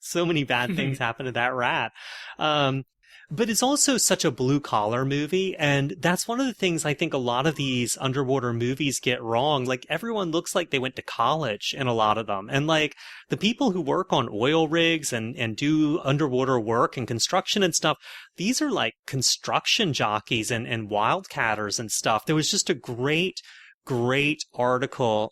so many bad things happen to that rat. But it's also such a blue collar movie. And that's one of the things I think a lot of these underwater movies get wrong. Like everyone looks like they went to college in a lot of them. And like the people who work on oil rigs and do underwater work and construction and stuff, these are like construction jockeys and wildcatters and stuff. There was just a great article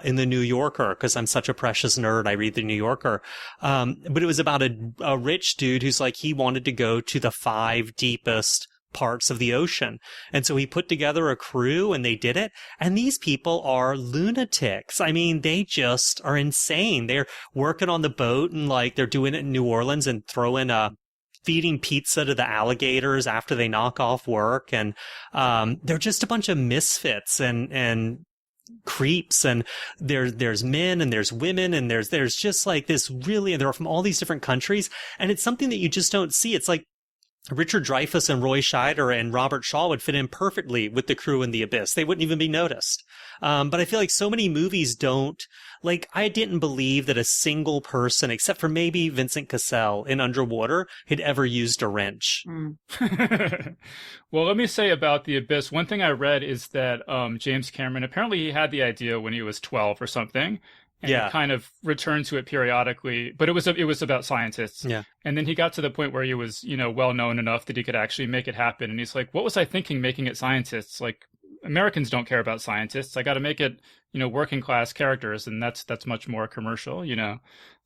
in the New Yorker, because I'm such a precious nerd. I read the New Yorker. But it was about a rich dude who's like, he wanted to go to the 5 deepest parts of the ocean. And so he put together a crew and they did it. And these people are lunatics. I mean, they just are insane. They're working on the boat and like they're doing it in New Orleans and feeding pizza to the alligators after they knock off work. And they're just a bunch of misfits and creeps. And there's men and there's women and there's just like this really, and they're from all these different countries. And it's something that you just don't see. It's like Richard Dreyfuss and Roy Scheider and Robert Shaw would fit in perfectly with the crew in The Abyss. They wouldn't even be noticed. But I feel like so many movies don't, like, I didn't believe that a single person, except for maybe Vincent Cassel in Underwater, had ever used a wrench. Well, let me say about The Abyss, one thing I read is that James Cameron, apparently he had the idea when he was 12 or something. And he kind of returned to it periodically, but it was about scientists. Yeah. And then he got to the point where he was, well known enough that he could actually make it happen. And he's like, what was I thinking making it scientists? Like, Americans don't care about scientists. I got to make it, working class characters, and that's much more commercial,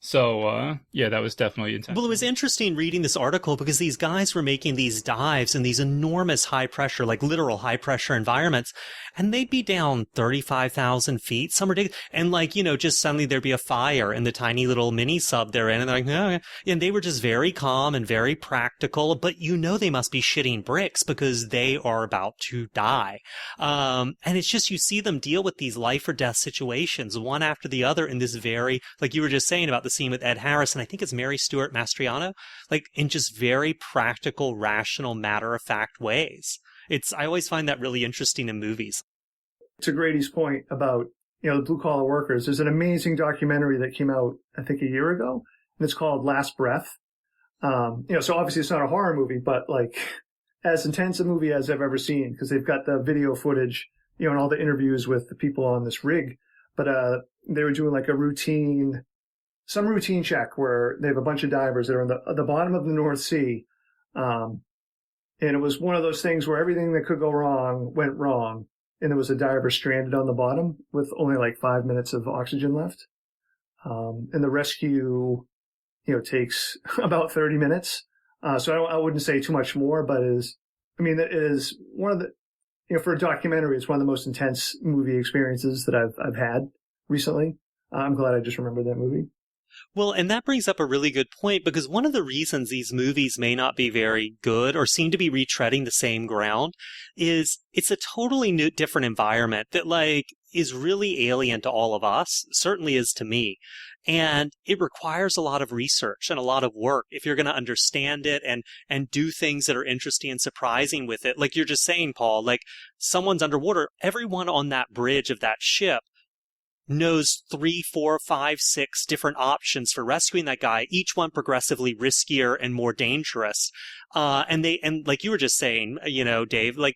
So, that was definitely intense. Well, it was interesting reading this article because these guys were making these dives in these enormous high pressure, like literal high pressure environments, and they'd be down 35,000 feet, some ridiculous, and like, just suddenly there'd be a fire in the tiny little mini sub they're in, and they're like, no, and they were just very calm and very practical, but they must be shitting bricks because they are about to die. And it's just, you see them deal with these life or death situations, one after the other in this very, like you were just saying about the scene with Ed Harris, and I think it's Mary Stuart Mastriano, like in just very practical, rational, matter-of-fact ways. I always find that really interesting in movies. To Grady's point about, the blue-collar workers, there's an amazing documentary that came out, I think, a year ago, and it's called Last Breath. So obviously it's not a horror movie, but like as intense a movie as I've ever seen, because they've got the video footage, and all the interviews with the people on this rig. But they were doing like some routine check where they have a bunch of divers that are at the bottom of the North Sea. And it was one of those things where everything that could go wrong went wrong. And there was a diver stranded on the bottom with only like 5 minutes of oxygen left. And the rescue, takes about 30 minutes. So I wouldn't say too much more, but it is one of the, for a documentary, it's one of the most intense movie experiences that I've had recently. I'm glad I just remembered that movie. Well, and that brings up a really good point, because one of the reasons these movies may not be very good or seem to be retreading the same ground is it's a totally new, different environment that like is really alien to all of us, certainly is to me. And it requires a lot of research and a lot of work if you're going to understand it and do things that are interesting and surprising with it. Like you're just saying, Paul, like someone's underwater, everyone on that bridge of that ship knows 3, 4, 5, 6 different options for rescuing that guy, each one progressively riskier and more dangerous. And like you were just saying, Dave, like,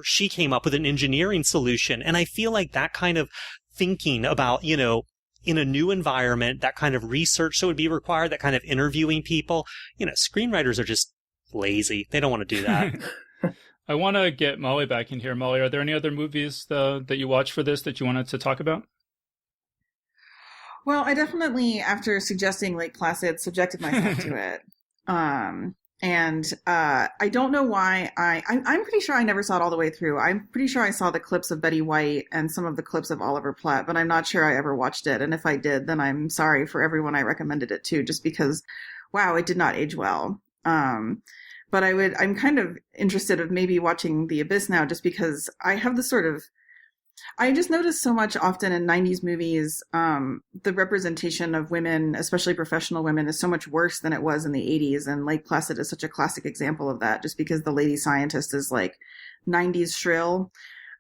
she came up with an engineering solution. And I feel like that kind of thinking about, in a new environment, that kind of research that would be required, that kind of interviewing people, screenwriters are just lazy. They don't want to do that. I want to get Molly back in here. Molly, are there any other movies that you watched for this that you wanted to talk about? Well, I definitely, after suggesting Lake Placid, subjected myself to it. I don't know why I'm pretty sure I never saw it all the way through. I'm pretty sure I saw the clips of Betty White and some of the clips of Oliver Platt, but I'm not sure I ever watched it. And if I did, then I'm sorry for everyone I recommended it to, just because, wow, it did not age well. But I'm kind of interested of maybe watching The Abyss now, just because I have this I just noticed so much often in 90s movies, the representation of women, especially professional women, is so much worse than it was in the 80s. And Lake Placid is such a classic example of that, just because the lady scientist is like 90s shrill.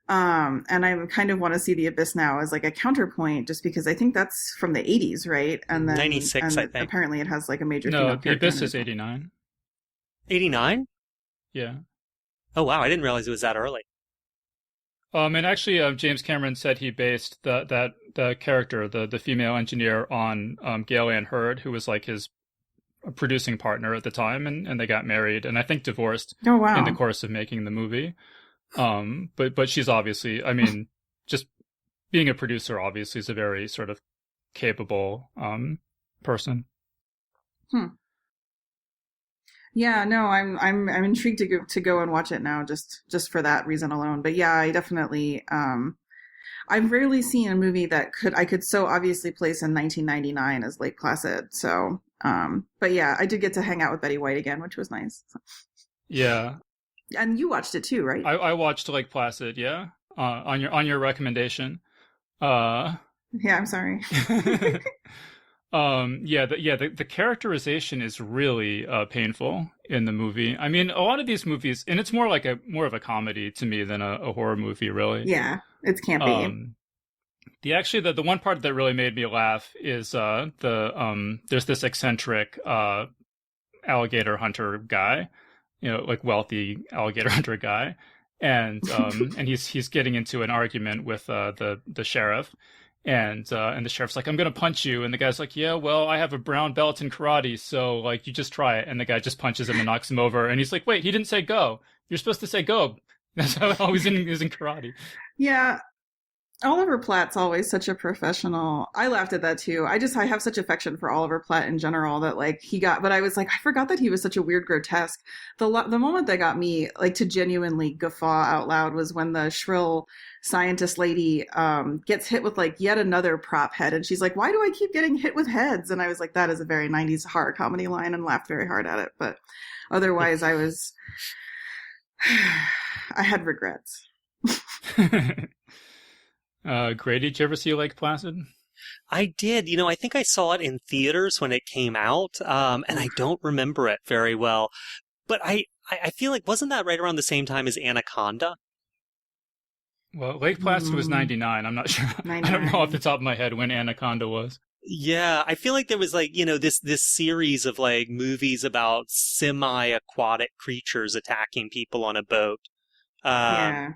And I kind of want to see The Abyss now as like a counterpoint, just because I think that's from the 80s, right? And then 96, I think. Apparently it has like a major No, female The character Abyss in it. is 89. '89? Yeah. Oh wow, I didn't realize it was that early. And actually, James Cameron said he based the character, the female engineer, on Gail Ann Hurd, who was like his producing partner at the time, and they got married and I think divorced Oh, wow. in the course of making the movie. But she's obviously, I mean, just being a producer obviously is a very sort of capable person. Yeah, no, I'm intrigued to go and watch it now just for that reason alone. But yeah, I definitely I've rarely seen a movie that I could so obviously place in 1999 as Lake Placid. So, but yeah, I did get to hang out with Betty White again, which was nice. Yeah. And you watched it too, right? I watched Lake Placid, yeah. On your recommendation. Yeah, I'm sorry. The characterization is really painful in the movie. I mean, a lot of these movies, and it's more of a comedy to me than a horror movie, really. Yeah, it's campy. The one part that really made me laugh is there's this eccentric alligator hunter guy, like wealthy alligator hunter guy, and he's getting into an argument with the sheriff. And the sheriff's like, I'm going to punch you. And the guy's like, yeah, well, I have a brown belt in karate, so, like, you just try it. And the guy just punches him and knocks him over. And he's like, wait, he didn't say go. You're supposed to say go. That's how he's in karate. Yeah. Oliver Platt's always such a professional. I laughed at that too. I have such affection for Oliver Platt in general that like but I was like, I forgot that he was such a weird grotesque. The moment that got me like to genuinely guffaw out loud was when the shrill scientist lady gets hit with like yet another prop head, and she's like, why do I keep getting hit with heads? And I was like, that is a very 90s horror comedy line, and laughed very hard at it. But otherwise I had regrets. Grady, did you ever see Lake Placid? I did. I think I saw it in theaters when it came out, and I don't remember it very well. But I feel like, wasn't that right around the same time as Anaconda? Well, Lake Placid was 99. I'm not sure. 99. I don't know off the top of my head when Anaconda was. Yeah, I feel like there was like, this series of like movies about semi-aquatic creatures attacking people on a boat. Yeah.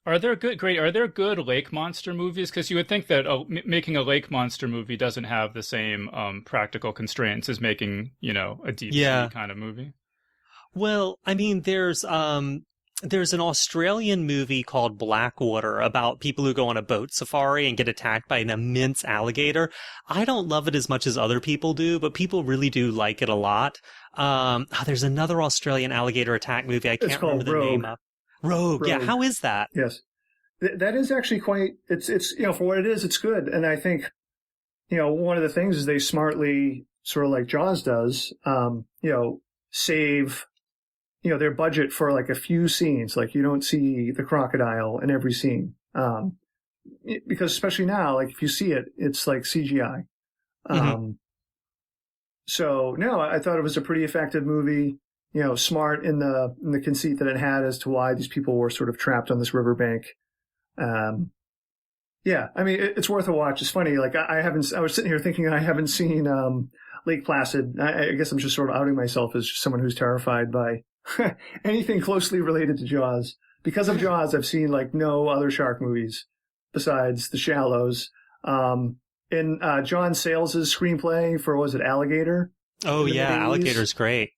Are there good lake monster movies? Because you would think that making a lake monster movie doesn't have the same practical constraints as making, a deep sea kind of movie. Well, I mean, there's an Australian movie called Blackwater about people who go on a boat safari and get attacked by an immense alligator. I don't love it as much as other people do, but people really do like it a lot. There's another Australian alligator attack movie. I can't remember the name of. Rogue. Yeah, how is that? Yes. That is actually quite, it's for what it is, it's good. And I think, one of the things is they smartly, sort of like Jaws does, save, their budget for like a few scenes. Like you don't see the crocodile in every scene. Because especially now, like if you see it, it's like CGI. So no, I thought it was a pretty effective movie. Smart in the conceit that it had as to why these people were sort of trapped on this riverbank. Yeah, I mean, it's worth a watch. It's funny. Like I was sitting here thinking I haven't seen Lake Placid. I guess I'm just sort of outing myself as someone who's terrified by anything closely related to Jaws. Because of Jaws, I've seen like no other shark movies besides The Shallows. In John Sayles' screenplay for, was it Alligator? Oh yeah, Alligator's great.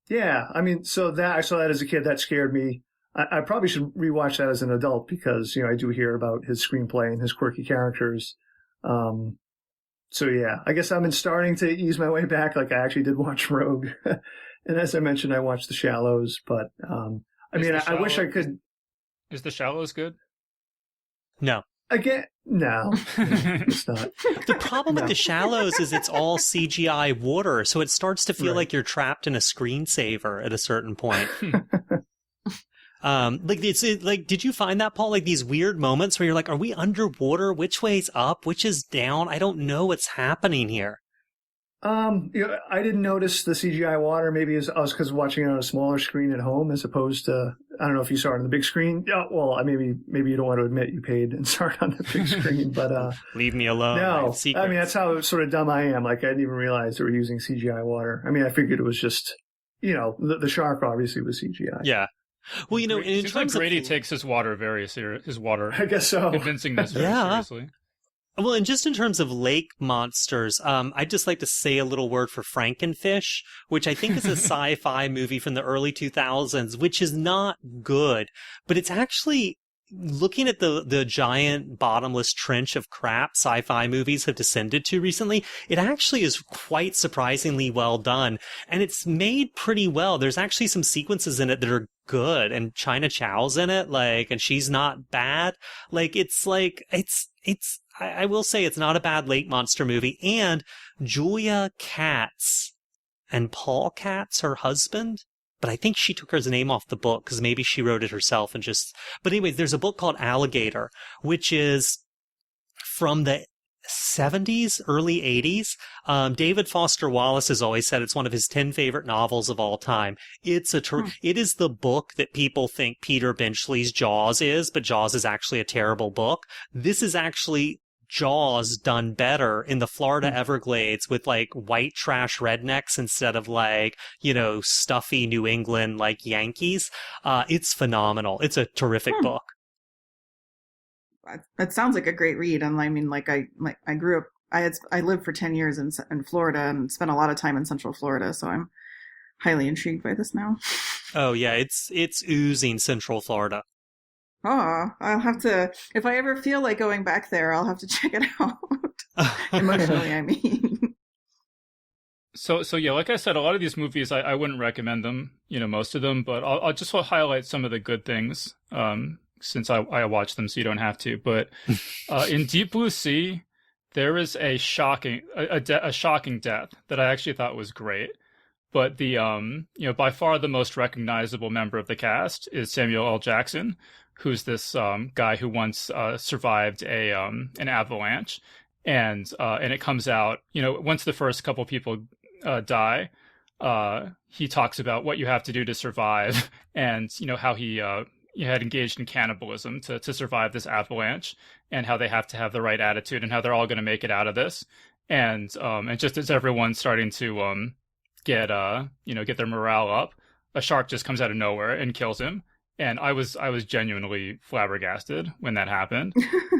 Yeah, I mean, so that I saw that as a kid, that scared me. I probably should rewatch that as an adult because, I do hear about his screenplay and his quirky characters. So yeah, I guess I'm starting to ease my way back. Like I actually did watch Rogue. And as I mentioned, I watched The Shallows, but, I wish I could. Is The Shallows good? No. Again, no, it's not. The problem with The Shallows is it's all CGI water, so it starts to feel like you're trapped in a screensaver at a certain point. Did you find that, Paul? Like these weird moments where you're like, are we underwater? Which way's up? Which is down? I don't know what's happening here. I didn't notice the CGI water. Maybe I was because watching it on a smaller screen at home as opposed to, I don't know if you saw it on the big screen. Yeah, well, maybe you don't want to admit you paid and saw it on the big screen, but leave me alone. no, I mean that's how sort of dumb I am. Like I didn't even realize they were using CGI water. I mean, I figured it was just, the shark obviously was CGI. Yeah. Well, in seems like terms Grady of takes his water very serious. His water, I guess so. convincingness very seriously. Well, and just in terms of lake monsters, I'd just like to say a little word for Frankenfish, which I think is a sci-fi movie from the early 2000s, which is not good, but it's actually looking at the giant bottomless trench of crap sci-fi movies have descended to recently. It actually is quite surprisingly well done, and it's made pretty well. There's actually some sequences in it that are good, and China Chow's in it, and she's not bad. I will say it's not a bad lake monster movie. And Julia Katz and Paul Katz, her husband, but I think she took her name off the book because maybe she wrote it herself but anyways, there's a book called Alligator, which is from the 70s, early 80s. David Foster Wallace has always said it's one of his 10 favorite novels of all time. It is the book that people think Peter Benchley's Jaws is, but Jaws is actually a terrible book. This is actually Jaws done better in the Florida Everglades with white trash rednecks instead of stuffy New England Yankees. It's phenomenal. It's a terrific book. That sounds like a great read. And I mean, I grew up, I lived for 10 years in Florida and spent a lot of time in Central Florida. So I'm highly intrigued by this now. Oh yeah. It's oozing Central Florida. Oh, I'll have to, if I ever feel like going back there, I'll have to check it out. Emotionally, I mean. So yeah, like I said, a lot of these movies, I wouldn't recommend them, most of them, but I'll just highlight some of the good things, since I watched them so you don't have to. But in Deep Blue Sea, there is a shocking death that I actually thought was great. But the, by far the most recognizable member of the cast is Samuel L. Jackson, who's this guy who once survived an avalanche, and it comes out, once the first couple people die, he talks about what you have to do to survive, and how he had engaged in cannibalism to survive this avalanche, and how they have to have the right attitude, and how they're all going to make it out of this, and just as everyone's starting to get their morale up, a shark just comes out of nowhere and kills him. And I was genuinely flabbergasted when that happened.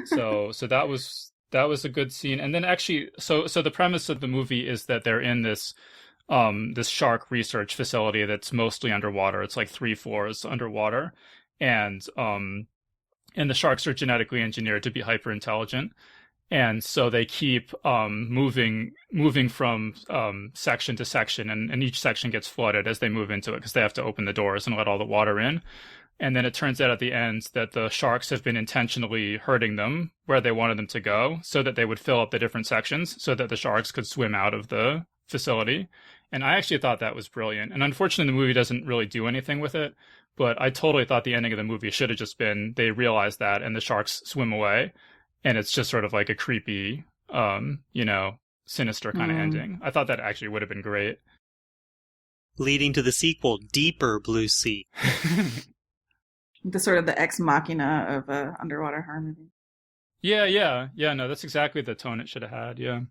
So that was a good scene. And then actually, so the premise of the movie is that they're in this shark research facility that's mostly underwater. It's 3 floors underwater, and the sharks are genetically engineered to be hyper intelligent. And so they keep moving from section to section, and each section gets flooded as they move into it because they have to open the doors and let all the water in. And then it turns out at the end that the sharks have been intentionally hurting them where they wanted them to go so that they would fill up the different sections so that the sharks could swim out of the facility. And I actually thought that was brilliant. And unfortunately, the movie doesn't really do anything with it. But I totally thought the ending of the movie should have just been they realize that and the sharks swim away. And it's just sort of like a creepy, sinister kind of ending. I thought that actually would have been great. Leading to the sequel, Deeper Blue Sea. The sort of the ex machina of underwater horror movie. Yeah. No, that's exactly the tone it should have had. Yeah.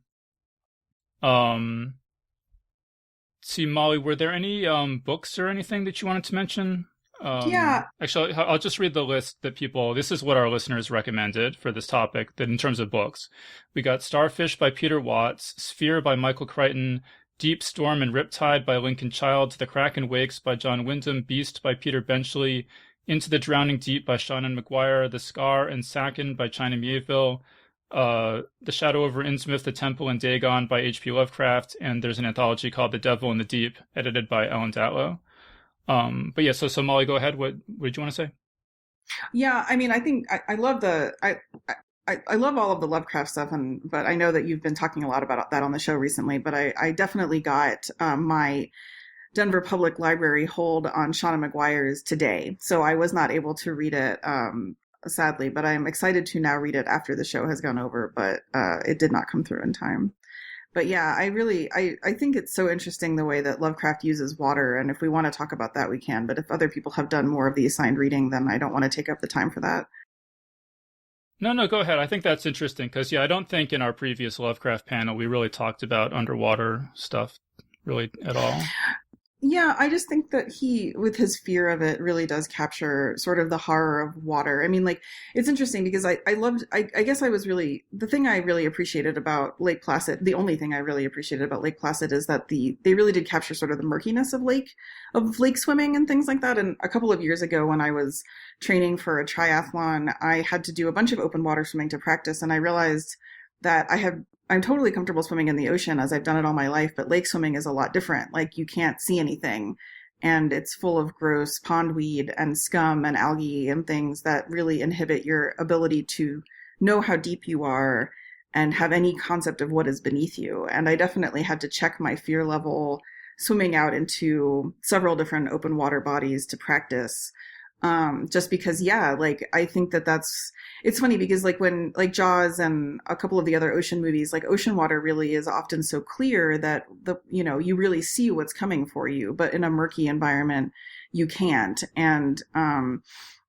See, Molly, were there any books or anything that you wanted to mention? Yeah. Actually, I'll just read the list that this is what our listeners recommended for this topic, that in terms of books. We got Starfish by Peter Watts, Sphere by Michael Crichton, Deep Storm and Riptide by Lincoln Child, The Kraken Wakes by John Wyndham, Beast by Peter Benchley, Into the Drowning Deep by Shannon McGuire, The Scar and Sakin by China Mieville, The Shadow over Innsmouth, The Temple and Dagon by H.P. Lovecraft, and there's an anthology called The Devil in the Deep, edited by Ellen Datlow. But yeah, so Molly, go ahead. What did you want to say? Yeah, I mean, I think I love I love all of the Lovecraft stuff, but I know that you've been talking a lot about that on the show recently. But I definitely got my Denver Public Library hold on Shauna McGuire's today, so I was not able to read it, sadly. But I'm excited to now read it after the show has gone over. But it did not come through in time. But yeah, I think it's so interesting the way that Lovecraft uses water. And if we want to talk about that, we can. But if other people have done more of the assigned reading, then I don't want to take up the time for that. No, go ahead. I think that's interesting because, yeah, I don't think in our previous Lovecraft panel we really talked about underwater stuff really at all. Yeah, I just think that he, with his fear of it, really does capture sort of the horror of water. I mean, like, it's interesting because I guess the thing I really appreciated about Lake Placid, the only thing I really appreciated about Lake Placid is that they really did capture sort of the murkiness of lake swimming and things like that. And a couple of years ago when I was training for a triathlon, I had to do a bunch of open water swimming to practice. And I realized that I'm totally comfortable swimming in the ocean as I've done it all my life, but lake swimming is a lot different. Like you can't see anything and it's full of gross pondweed and scum and algae and things that really inhibit your ability to know how deep you are and have any concept of what is beneath you. And I definitely had to check my fear level swimming out into several different open water bodies to practice. Just because, yeah, like, I think it's funny because like when like Jaws and a couple of the other ocean movies, like ocean water really is often so clear that you really see what's coming for you, but in a murky environment, you can't. And,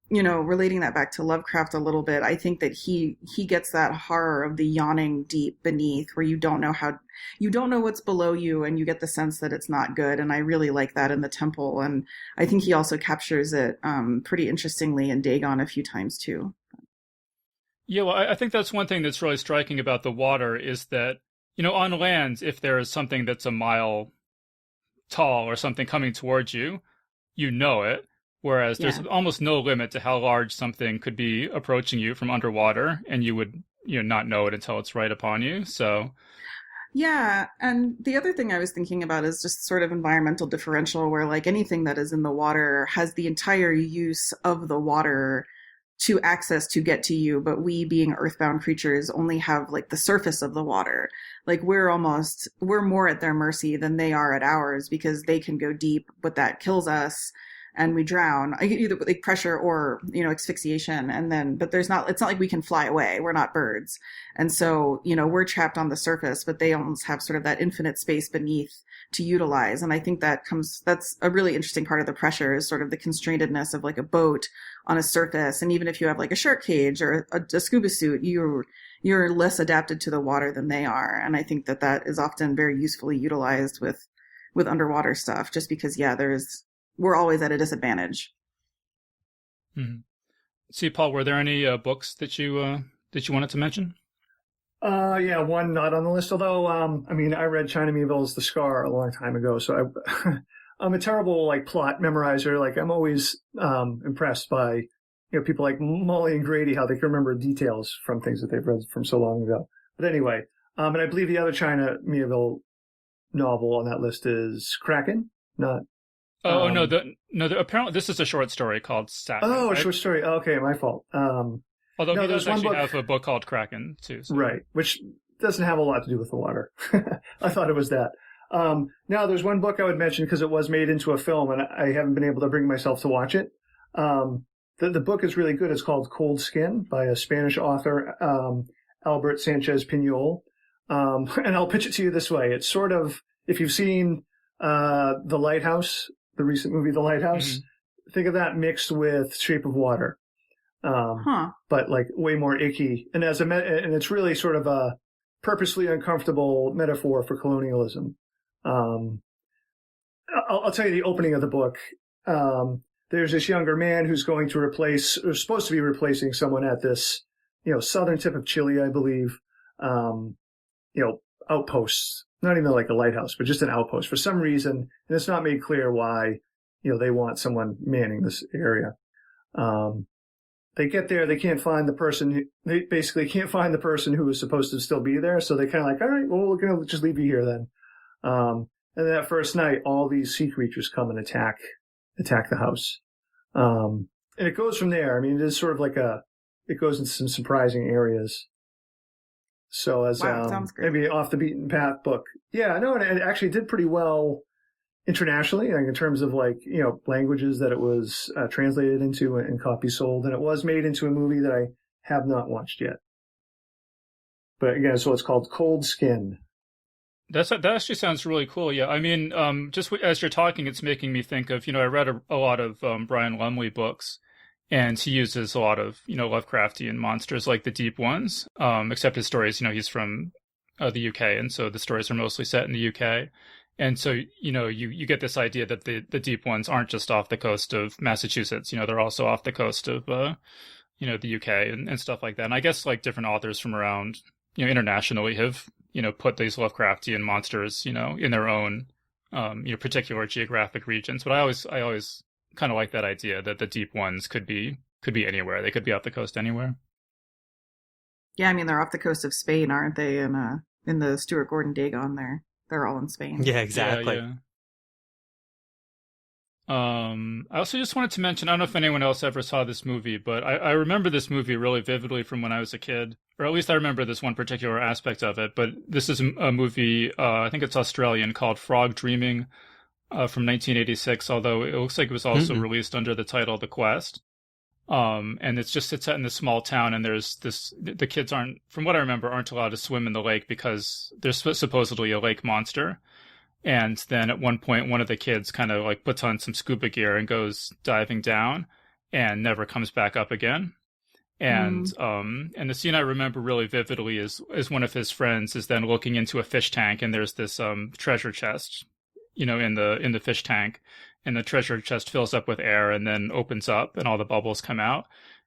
relating that back to Lovecraft a little bit, I think that he gets that horror of the yawning deep beneath where you don't know what's below you and you get the sense that it's not good. And I really like that in the temple. And I think he also captures it pretty interestingly in Dagon a few times too. Yeah, well, I think that's one thing that's really striking about the water is that, on land, if there is something that's a mile tall or something coming towards you, you know it. Whereas there's almost no limit to how large something could be approaching you from underwater, and you would, not know it until it's right upon you. So, yeah, and the other thing I was thinking about is just sort of environmental differential, where like anything that is in the water has the entire use of the water to access to get to you, but we being earthbound creatures only have like the surface of the water. Like we're more at their mercy than they are at ours because they can go deep, but that kills us. And we drown, either like pressure or, asphyxiation. But it's not like we can fly away. We're not birds. And so, we're trapped on the surface, but they almost have sort of that infinite space beneath to utilize. And I think that's a really interesting part of the pressure is sort of the constrainedness of like a boat on a surface. And even if you have like a shark cage or a scuba suit, you're less adapted to the water than they are. And I think that is often very usefully utilized with underwater stuff, just because, we're always at a disadvantage. Mm-hmm. See, Paul, were there any books that you wanted to mention? Yeah, one not on the list. Although, I read China Miéville's The Scar a long time ago, so I'm a terrible like plot memorizer. Like I'm always impressed by people like Molly and Grady, how they can remember details from things that they've read from so long ago. But anyway, and I believe the other China Miéville novel on that list is Kraken, not. No. Apparently, this is a short story called Satin. Oh, right? A short story. Okay, my fault. Although he does actually have a book called Kraken too. So. Right, which doesn't have a lot to do with the water. I thought it was that. Now, there's one book I would mention because it was made into a film, and I haven't been able to bring myself to watch it. The book is really good. It's called Cold Skin by a Spanish author, Albert Sanchez Piñol. And I'll pitch it to you this way. It's sort of, if you've seen The Lighthouse, the recent movie The Lighthouse, mm-hmm. Think of that mixed with Shape of Water. But like way more icky. And and it's really sort of a purposely uncomfortable metaphor for colonialism. I'll tell you the opening of the book. There's this younger man who's going to supposed to be replacing someone at this, southern tip of Chile, I believe, outposts, not even like a lighthouse, but just an outpost for some reason. And it's not made clear why, they want someone manning this area. They get there, they can't find the person, they basically can't find the person who was supposed to still be there. So they kind of like, all right, well, we're going to just leave you here then. And that first night, all these sea creatures come and attack the house. And it goes from there. I mean, it is sort of like it goes into some surprising areas. So as, sounds great. Maybe off the beaten path book. Yeah, no, and it actually did pretty well internationally, like in terms of like, languages that it was translated into and copies sold. And it was made into a movie that I have not watched yet. But again, so it's called Cold Skin That actually sounds really cool. Yeah, I mean, just as you're talking, it's making me think of, I read a lot of Brian Lumley books, and he uses a lot of, Lovecraftian monsters like the deep ones. Except his stories, he's from the UK, and so the stories are mostly set in the UK. And so, you get this idea that the deep ones aren't just off the coast of Massachusetts. They're also off the coast of, the UK and stuff like that. And I guess like different authors from around, internationally have put these Lovecraftian monsters, in their own, particular geographic regions. But I always kind of like that idea that the deep ones could be anywhere. They could be off the coast anywhere. Yeah, I mean they're off the coast of Spain, aren't they? In the Stuart Gordon Dagon, they're all in Spain. Yeah, exactly. Yeah. I also just wanted to mention, I don't know if anyone else ever saw this movie, but I remember this movie really vividly from when I was a kid, or at least I remember this one particular aspect of it. But this is a movie, I think it's Australian, called Frog Dreaming, from 1986, although it looks like it was also released under the title The Quest. And it's set in this small town, and the kids aren't, from what I remember, aren't allowed to swim in the lake because there's supposedly a lake monster. And then at one point, one of the kids kind of like puts on some scuba gear and goes diving down and never comes back up again. And and the scene I remember really vividly is one of his friends is then looking into a fish tank, and there's this treasure chest, in the fish tank, and the treasure chest fills up with air and then opens up and all the bubbles come out.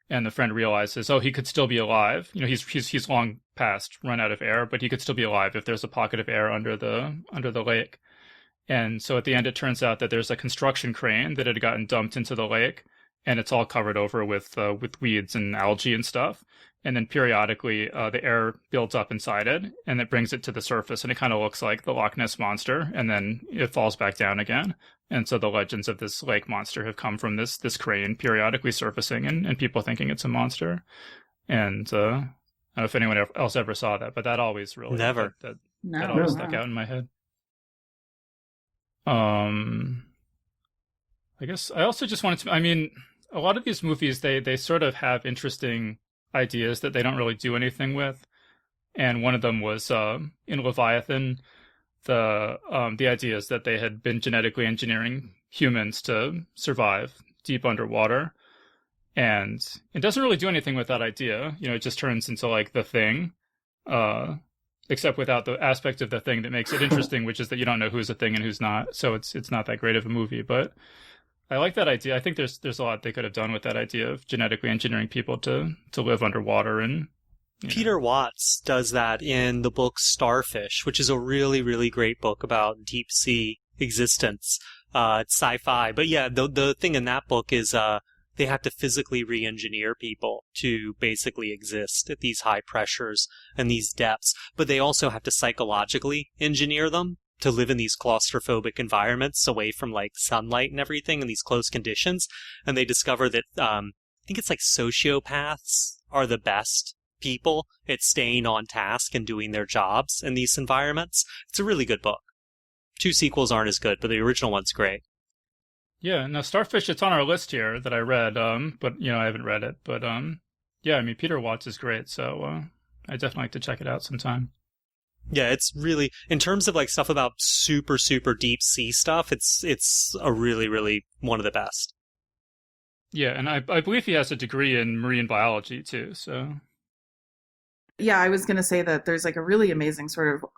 And the friend realizes, oh, he could still be alive. He's long past run out of air, but he could still be alive if there's a pocket of air under the lake. And so at the end, it turns out that there's a construction crane that had gotten dumped into the lake, and it's all covered over with weeds and algae and stuff. And then periodically, the air builds up inside it, and it brings it to the surface, and it kind of looks like the Loch Ness monster, and then it falls back down again. And so the legends of this lake monster have come from this crane periodically surfacing, and people thinking it's a monster. And I don't know if anyone else ever saw that, but that always really Never. that always stuck out in my head. I guess I also just wanted to, I mean, a lot of these movies, they sort of have interesting ideas that they don't really do anything with. And one of them was in Leviathan, the idea is that they had been genetically engineering humans to survive deep underwater. And it doesn't really do anything with that idea. It just turns into like The Thing, except without the aspect of The Thing that makes it interesting, which is that you don't know who's a thing and who's not. So it's not that great of a movie, but I like that idea. I think there's a lot they could have done with that idea of genetically engineering people to live underwater. And Peter Watts does that in the book Starfish, which is a really, really great book about deep sea existence. It's sci-fi, but yeah, the thing in that book is they have to physically re-engineer people to basically exist at these high pressures and these depths, but they also have to psychologically engineer them to live in these claustrophobic environments away from like sunlight and everything in these close conditions. And they discover that I think it's like sociopaths are the best people at staying on task and doing their jobs in these environments. It's a really good book. 2 sequels aren't as good, but the original one's great. Yeah, now Starfish, it's on our list here that I read, but I haven't read it. But yeah, I mean, Peter Watts is great, so I definitely like to check it out sometime. Yeah, it's really, in terms of like stuff about super, super deep sea stuff, it's a really, really one of the best. Yeah, and I believe he has a degree in marine biology too, so. Yeah, I was going to say that there's like a really amazing sort of,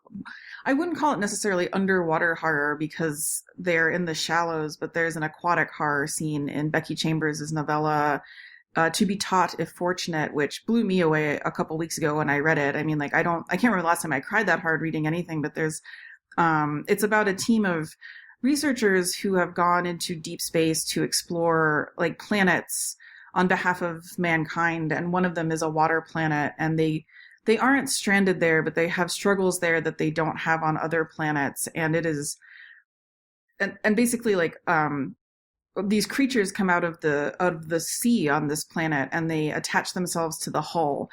I wouldn't call it necessarily underwater horror because they're in the shallows, but there's an aquatic horror scene in Becky Chambers' novella, To Be Taught If Fortunate, which blew me away a couple weeks ago when I read it. I mean, like, I can't remember the last time I cried that hard reading anything, but there's, it's about a team of researchers who have gone into deep space to explore like planets on behalf of mankind. And one of them is a water planet, and they aren't stranded there, but they have struggles there that they don't have on other planets. And it is, and basically like, these creatures come out of the sea on this planet, and they attach themselves to the hull.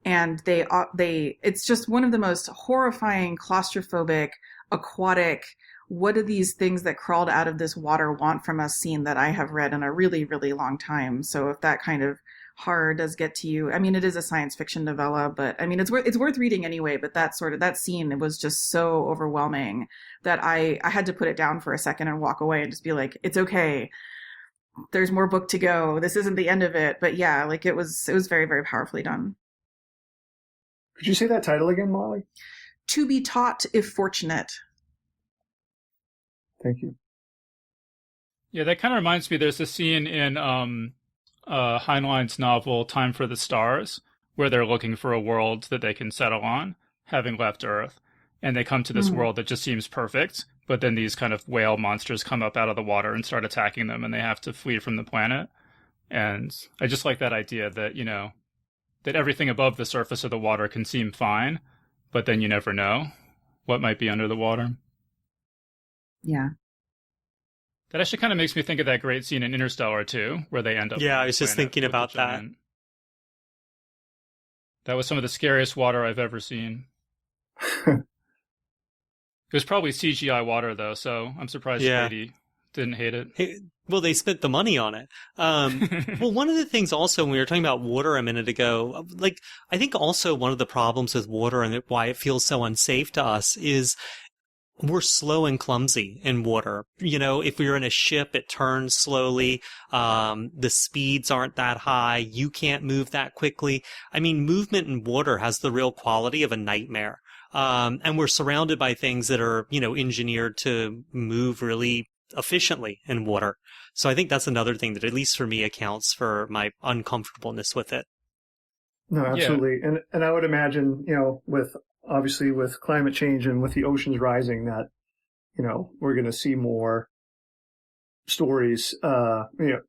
And it's just one of the most horrifying, claustrophobic, aquatic, what do these things that crawled out of this water want from us scene that I have read in a really, really long time. So if that kind of horror does get to you. I mean, it is a science fiction novella, but I mean, it's worth reading anyway. But that scene, it was just so overwhelming that I had to put it down for a second and walk away and just be like, it's okay. There's more book to go. This isn't the end of it. But yeah, like it was very, very powerfully done. Could you say that title again, Molly? To be taught if fortunate. Thank you. Yeah, that kind of reminds me. There's a scene in Heinlein's novel Time for the Stars where they're looking for a world that they can settle on, having left Earth, and they come to this world that just seems perfect. But then these kind of whale monsters come up out of the water and start attacking them, and they have to flee from the planet. And I just like that idea that, you know, that everything above the surface of the water can seem fine, but then you never know what might be under the water. Yeah. That actually kind of makes me think of that great scene in Interstellar, too, where they end up... Yeah, I was just thinking about that. That was some of the scariest water I've ever seen. It was probably CGI water, though, so I'm surprised Grady didn't hate it. Hey, well, they spent the money on it. Well, one of the things also, when we were talking about water a minute ago, like, I think also one of the problems with water and why it feels so unsafe to us is we're slow and clumsy in water. You know, if we're in a ship, it turns slowly. The speeds aren't that high. You can't move that quickly. I mean, movement in water has the real quality of a nightmare. And we're surrounded by things that are, you know, engineered to move really efficiently in water. So I think that's another thing that, at least for me, accounts for my uncomfortableness with it. No, absolutely. Yeah. And I would imagine, you know, with climate change and with the oceans rising, that, you know, we're going to see more stories, you know,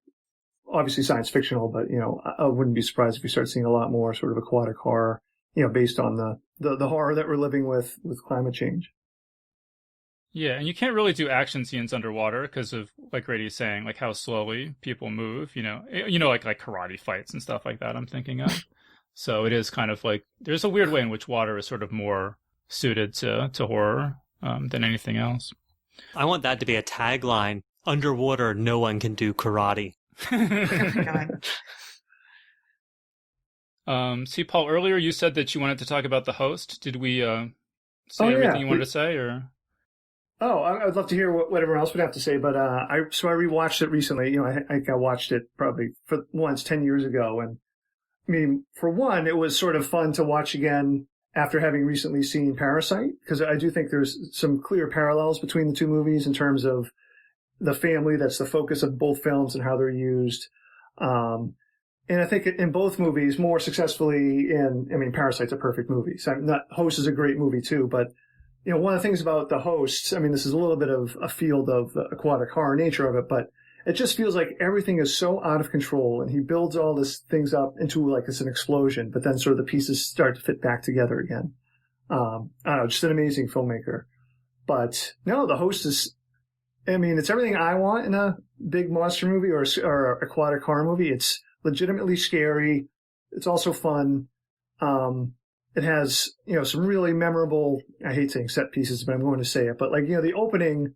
obviously science fictional, but, you know, I wouldn't be surprised if we start seeing a lot more sort of aquatic horror, you know, based on the horror that we're living with climate change. Yeah, and you can't really do action scenes underwater because of, like Grady's saying, like how slowly people move, you know, like karate fights and stuff like that I'm thinking of. So it is kind of like, there's a weird way in which water is sort of more suited to horror than anything else. I want that to be a tagline. Underwater, no one can do karate. See, Paul, earlier you said that you wanted to talk about The Host. Did we say everything you wanted to say, or? Oh, I'd love to hear what everyone else would have to say, but I rewatched it recently. You know, I watched it probably for once 10 years ago, and I mean, for one, it was sort of fun to watch again after having recently seen Parasite, because I do think there's some clear parallels between the two movies in terms of the family that's the focus of both films and how they're used. And I think in both movies, more successfully Parasite's a perfect movie. So Host is a great movie too, but you know, one of the things about The Host, I mean, this is a little bit of a field of the aquatic horror nature of it, but it just feels like everything is so out of control, and he builds all these things up into like it's an explosion, but then sort of the pieces start to fit back together again. I don't know, just an amazing filmmaker. But no, The Host is, I mean, it's everything I want in a big monster movie or aquatic horror movie. It's legitimately scary. It's also fun. It has, you know, some really memorable, I hate saying set pieces, but I'm going to say it, but like, you know, the opening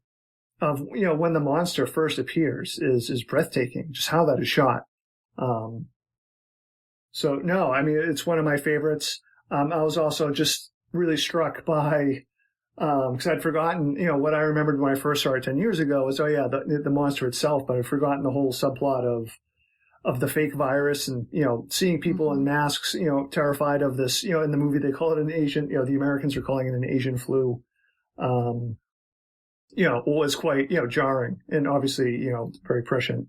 of, you know, when the monster first appears is breathtaking, just how that is shot. So no, I mean, it's one of my favorites. I was also just really struck by, because I'd forgotten, you know, what I remembered when I first saw it 10 years ago was, the monster itself, but I'd forgotten the whole subplot of the fake virus and, you know, seeing people in masks, you know, terrified of this, you know, in the movie they call it an Asian, you know, the Americans are calling it an Asian flu. You know, was quite, you know, jarring and obviously, you know, very prescient,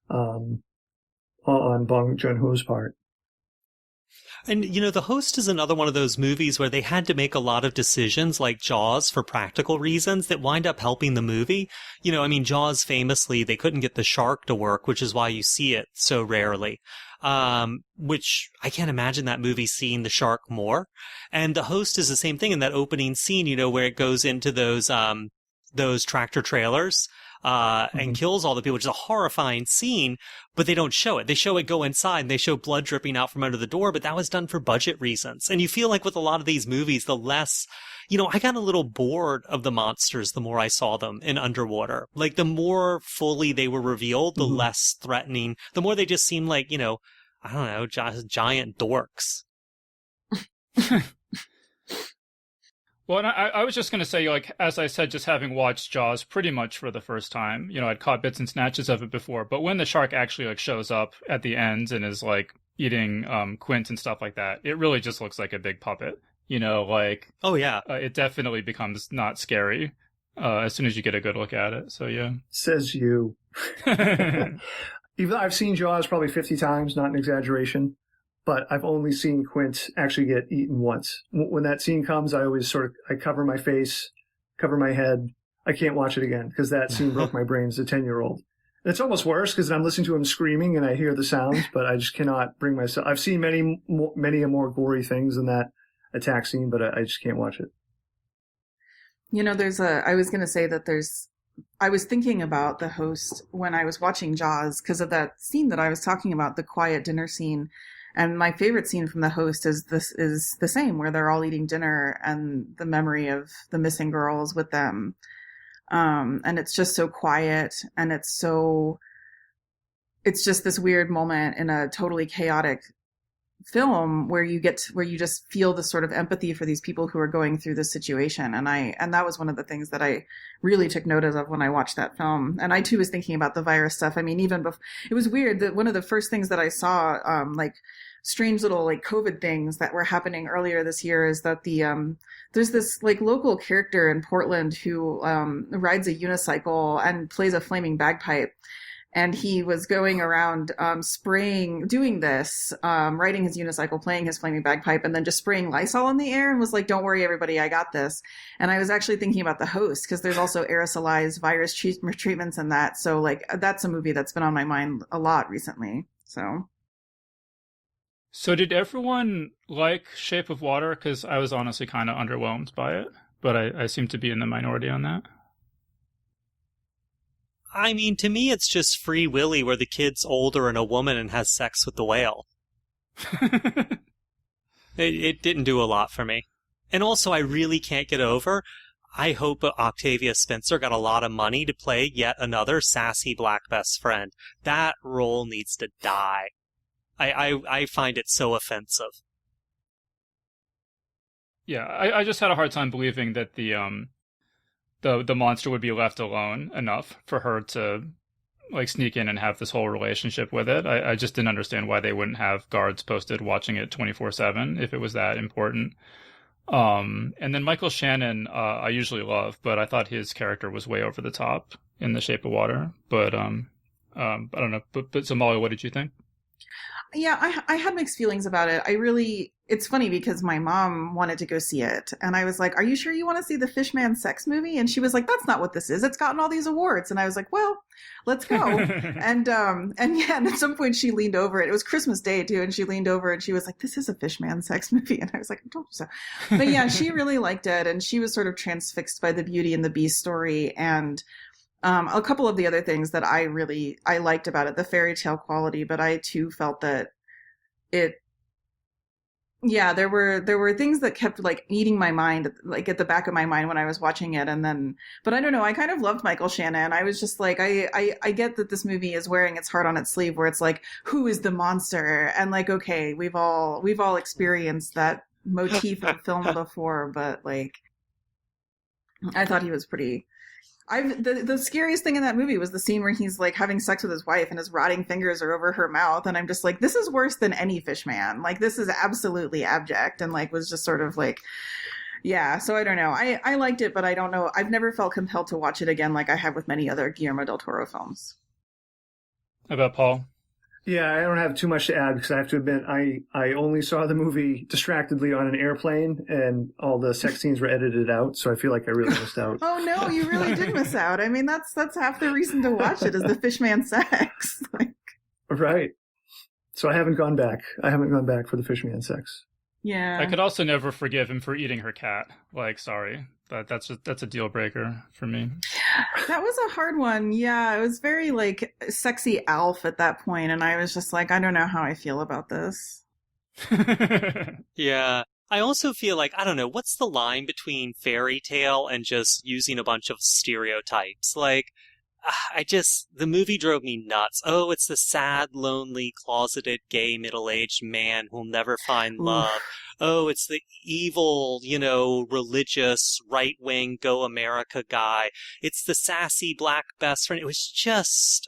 on Bong Joon-ho's part. And, you know, The Host is another one of those movies where they had to make a lot of decisions like Jaws for practical reasons that wind up helping the movie. You know, I mean, Jaws famously, they couldn't get the shark to work, which is why you see it so rarely. Which I can't imagine that movie seeing the shark more. And The Host is the same thing in that opening scene, you know, where it goes into those tractor trailers, and kills all the people, which is a horrifying scene, but they don't show it. They show it go inside and they show blood dripping out from under the door, but that was done for budget reasons. And you feel like with a lot of these movies, the less, you know, I got a little bored of the monsters the more I saw them in Underwater. Like the more fully they were revealed, the less threatening, the more they just seemed like, you know, I don't know, giant dorks. Well, and I was just going to say, like, as I said, just having watched Jaws pretty much for the first time, I'd caught bits and snatches of it before, but when the shark actually, like, shows up at the end and is, like, eating Quint and stuff like that, it really just looks like a big puppet, like... Oh, yeah. It definitely becomes not scary as soon as you get a good look at it, so yeah. Says you. Even though I've seen Jaws probably 50 times, not an exaggeration. But I've only seen Quint actually get eaten once. When that scene comes, I always I cover my face, cover my head. I can't watch it again because that scene broke my brain as a 10-year-old. And it's almost worse because I'm listening to him screaming and I hear the sounds, but I just cannot bring myself. I've seen many more gory things than that attack scene, but I just can't watch it. I was going to say that I was thinking about the host when I was watching Jaws because of that scene that I was talking about, the quiet dinner scene. And my favorite scene from The Host is the same, where they're all eating dinner and the memory of the missing girls with them. And it's just so quiet, and it's just this weird moment in a totally chaotic film where you just feel the sort of empathy for these people who are going through this situation. And that was one of the things that I really took notice of when I watched that film. And I too was thinking about the virus stuff. I mean, even before, it was weird that one of the first things that I saw, like strange little like COVID things that were happening earlier this year is that there's this like local character in Portland who rides a unicycle and plays a flaming bagpipe. And he was going around doing this, riding his unicycle, playing his flaming bagpipe, and then just spraying Lysol in the air and was like, "Don't worry, everybody, I got this." And I was actually thinking about The Host because there's also aerosolized virus treatments in that. So like that's a movie that's been on my mind a lot recently. So did everyone like Shape of Water? Because I was honestly kind of underwhelmed by it, but I seem to be in the minority on that. I mean, to me, it's just Free Willy where the kid's older and a woman and has sex with the whale. It didn't do a lot for me. And also, I really can't get over, I hope Octavia Spencer got a lot of money to play yet another sassy black best friend. That role needs to die. I find it so offensive. Yeah, I just had a hard time believing that the monster would be left alone enough for her to like sneak in and have this whole relationship with it. I just didn't understand why they wouldn't have guards posted watching it 24/7 if it was that important. And then Michael Shannon, I usually love, but I thought his character was way over the top in The Shape of Water. But I don't know. But so Molly, what did you think? Yeah, I had mixed feelings about it. It's funny because my mom wanted to go see it. And I was like, "Are you sure you want to see the Fishman sex movie?" And she was like, "That's not what this is. It's gotten all these awards." And I was like, "Well, let's go." and at some point she leaned over it. It was Christmas Day too. And she leaned over and she was like, "This is a Fishman sex movie." And I was like, "I told you so." But yeah, she really liked it. And she was sort of transfixed by the Beauty and the Beast story. And a couple of the other things that I liked about it, the fairy tale quality, but I too felt that there were things that kept like eating my mind, like at the back of my mind when I was watching it. And then, but I don't know, I kind of loved Michael Shannon. I was just like, I get that this movie is wearing its heart on its sleeve where it's like, who is the monster? And like, okay, we've all experienced that motif of film before, but like, I thought he was pretty... The scariest thing in that movie was the scene where he's like having sex with his wife and his rotting fingers are over her mouth. And I'm just like, this is worse than any Fishman. Like, this is absolutely abject. And like, was just sort of like, yeah. So I don't know. I liked it, but I don't know. I've never felt compelled to watch it again like I have with many other Guillermo del Toro films. How about Paul? Yeah, I don't have too much to add because I have to admit I only saw the movie distractedly on an airplane and all the sex scenes were edited out, so I feel like I really missed out. Oh no, you really did miss out. I mean, that's half the reason to watch it is the Fishman sex. Right. So I haven't gone back. I haven't gone back for the Fishman sex. Yeah. I could also never forgive him for eating her cat. Like, sorry. That's a deal breaker for me. That was a hard one. Yeah, it was very like sexy Alf at that point, and I was just like, I don't know how I feel about this. Yeah. I also feel like, I don't know, what's the line between fairy tale and just using a bunch of stereotypes? Like, the movie drove me nuts. Oh, it's the sad, lonely, closeted, gay, middle-aged man who'll never find love. Oh, it's the evil, religious, right-wing, go America guy. It's the sassy black best friend. It was just,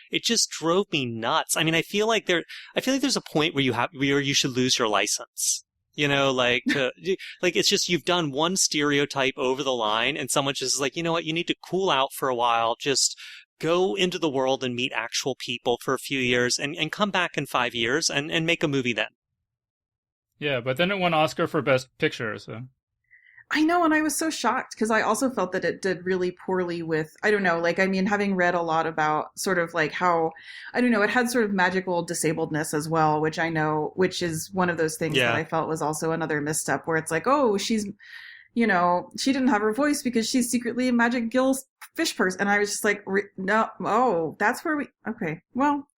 it just drove me nuts. I mean, I feel like there's a point where you should lose your license. It's just you've done one stereotype over the line and someone just is like, you know what, you need to cool out for a while, just go into the world and meet actual people for a few years and come back in 5 years and make a movie then. Yeah, but then it won Oscar for Best Picture, so. I know, and I was so shocked because I also felt that it did really poorly with, I don't know, having read a lot about sort of like how, I don't know, it had sort of magical disabledness as well, which is one of those things that I felt was also another misstep where it's like, oh, she's, she didn't have her voice because she's secretly a magic gill fish person. And I was just like, no, that's where okay, well,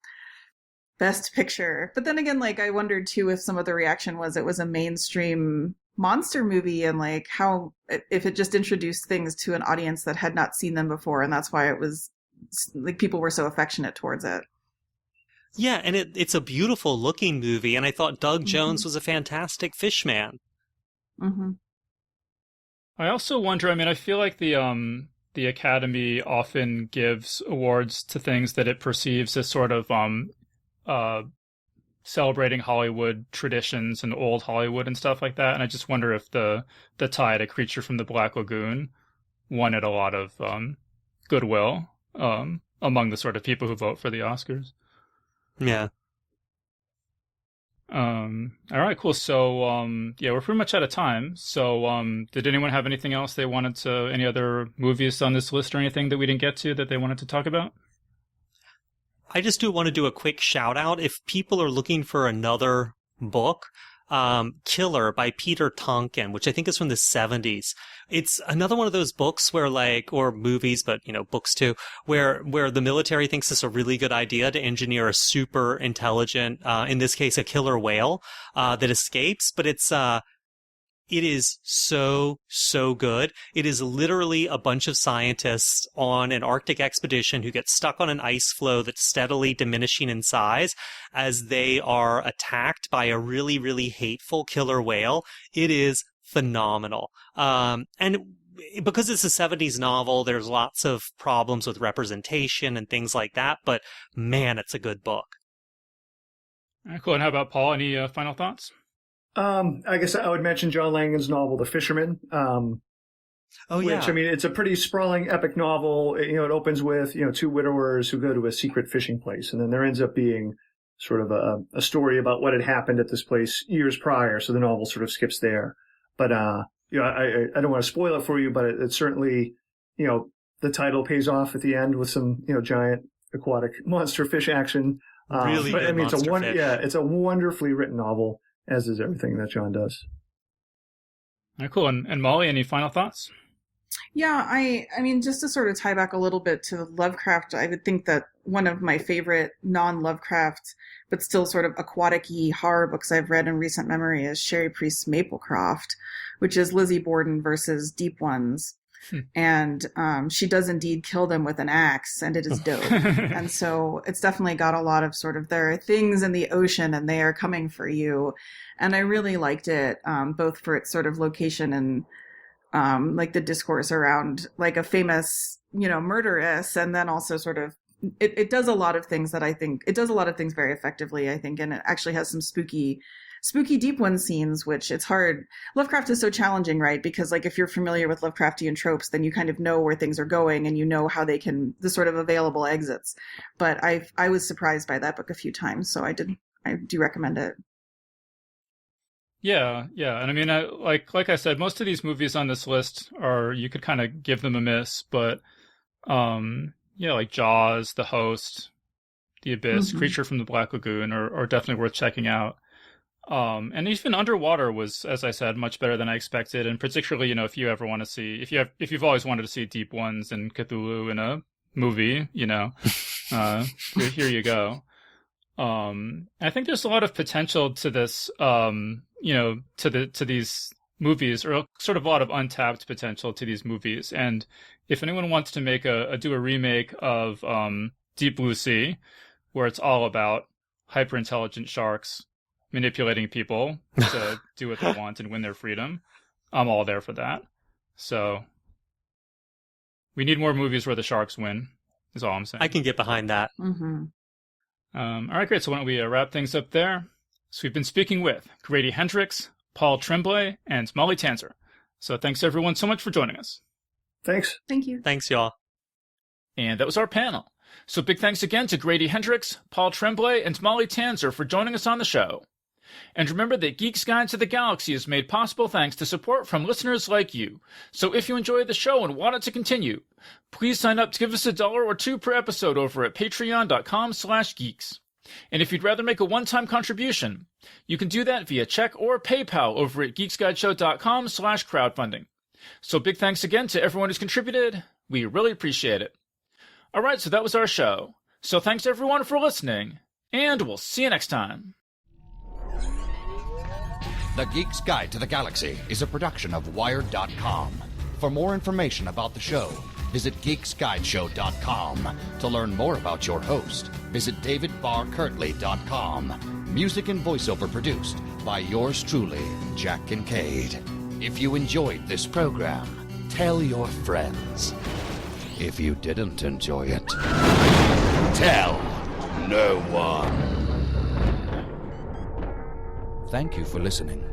Best Picture. But then again, I wondered too if some of the reaction was it was a mainstream monster movie and how if it just introduced things to an audience that had not seen them before, and that's why it was people were so affectionate towards it. Yeah, and it's a beautiful looking movie, and I thought Doug Jones was a fantastic fish man. Mm-hmm. I also wonder, I feel like the Academy often gives awards to things that it perceives as sort of celebrating Hollywood traditions and old Hollywood and stuff like that. And I just wonder if the Tide, A Creature from the Black Lagoon, won it a lot of goodwill among the sort of people who vote for the Oscars. Yeah. All right, cool. So, we're pretty much out of time. So, did anyone have anything else they wanted to, any other movies on this list or anything that we didn't get to that they wanted to talk about? I just do want to do a quick shout out. If people are looking for another book, Killer by Peter Tonkin, which I think is from the 70s. It's another one of those books where or movies, but books too, where the military thinks it's a really good idea to engineer a super intelligent, in this case, a killer whale, that escapes, but it is so, so good. It is literally a bunch of scientists on an Arctic expedition who get stuck on an ice floe that's steadily diminishing in size as they are attacked by a really, really hateful killer whale. It is phenomenal. And because it's a 70s novel, there's lots of problems with representation and things like that, but man, it's a good book. All right, cool. And how about Paul? Any final thoughts? I guess I would mention John Langan's novel, The Fisherman. Which, it's a pretty sprawling epic novel. It opens with, two widowers who go to a secret fishing place. And then there ends up being sort of a story about what had happened at this place years prior. So the novel sort of skips there. But, I don't want to spoil it for you, but it certainly, the title pays off at the end with some, giant aquatic monster fish action. Really good monster fish. Yeah, it's a wonderfully written novel, as is everything that John does. All right, cool. And Molly, any final thoughts? Yeah, I mean, just to sort of tie back a little bit to Lovecraft, I would think that one of my favorite non-Lovecraft, but still sort of aquatic-y horror books I've read in recent memory is Sherry Priest's Maplecroft, which is Lizzie Borden versus Deep Ones. And she does indeed kill them with an axe, and it is dope. And so it's definitely got a lot of sort of, there are things in the ocean and they are coming for you. And I really liked it, both for its sort of location and the discourse around a famous, murderess, and then also sort of, it does a lot of things that I think, it does a lot of things very effectively, I think, and it actually has some spooky Deep One scenes, which it's hard. Lovecraft is so challenging, right? Because if you're familiar with Lovecraftian tropes, then you kind of know where things are going and you know how they can, the sort of available exits. But I was surprised by that book a few times, so I do recommend it. Yeah. And like I said, most of these movies on this list you could kind of give them a miss, but like Jaws, The Host, The Abyss, Creature from the Black Lagoon are definitely worth checking out. And even Underwater was, as I said, much better than I expected. And particularly, if you ever want to see, if you've always wanted to see Deep Ones and Cthulhu in a movie, here you go. I think there's a lot of potential to this, to these movies, or sort of a lot of untapped potential to these movies. And if anyone wants to make do a remake of Deep Blue Sea, where it's all about hyper intelligent sharks manipulating people to do what they want and win their freedom, I'm all there for that. So we need more movies where the sharks win, is all I'm saying. I can get behind that. Mm-hmm. All right, great. So why don't we wrap things up there? So we've been speaking with Grady Hendrix, Paul Tremblay, and Molly Tanzer. So thanks everyone so much for joining us. Thanks. Thank you. Thanks, y'all. And that was our panel. So big thanks again to Grady Hendrix, Paul Tremblay, and Molly Tanzer for joining us on the show. And remember that Geek's Guide to the Galaxy is made possible thanks to support from listeners like you. So if you enjoyed the show and want it to continue, please sign up to give us $1 or $2 per episode over at patreon.com/geeks. And if you'd rather make a one-time contribution, you can do that via check or PayPal over at geeksguideshow.com/crowdfunding. So big thanks again to everyone who's contributed. We really appreciate it. All right, so that was our show. So thanks everyone for listening, and we'll see you next time. The Geek's Guide to the Galaxy is a production of Wired.com. For more information about the show, visit geeksguideshow.com. To learn more about your host, visit davidbarrkirtley.com. Music and voiceover produced by yours truly, Jack Kincaid. If you enjoyed this program, tell your friends. If you didn't enjoy it, tell no one. Thank you for listening.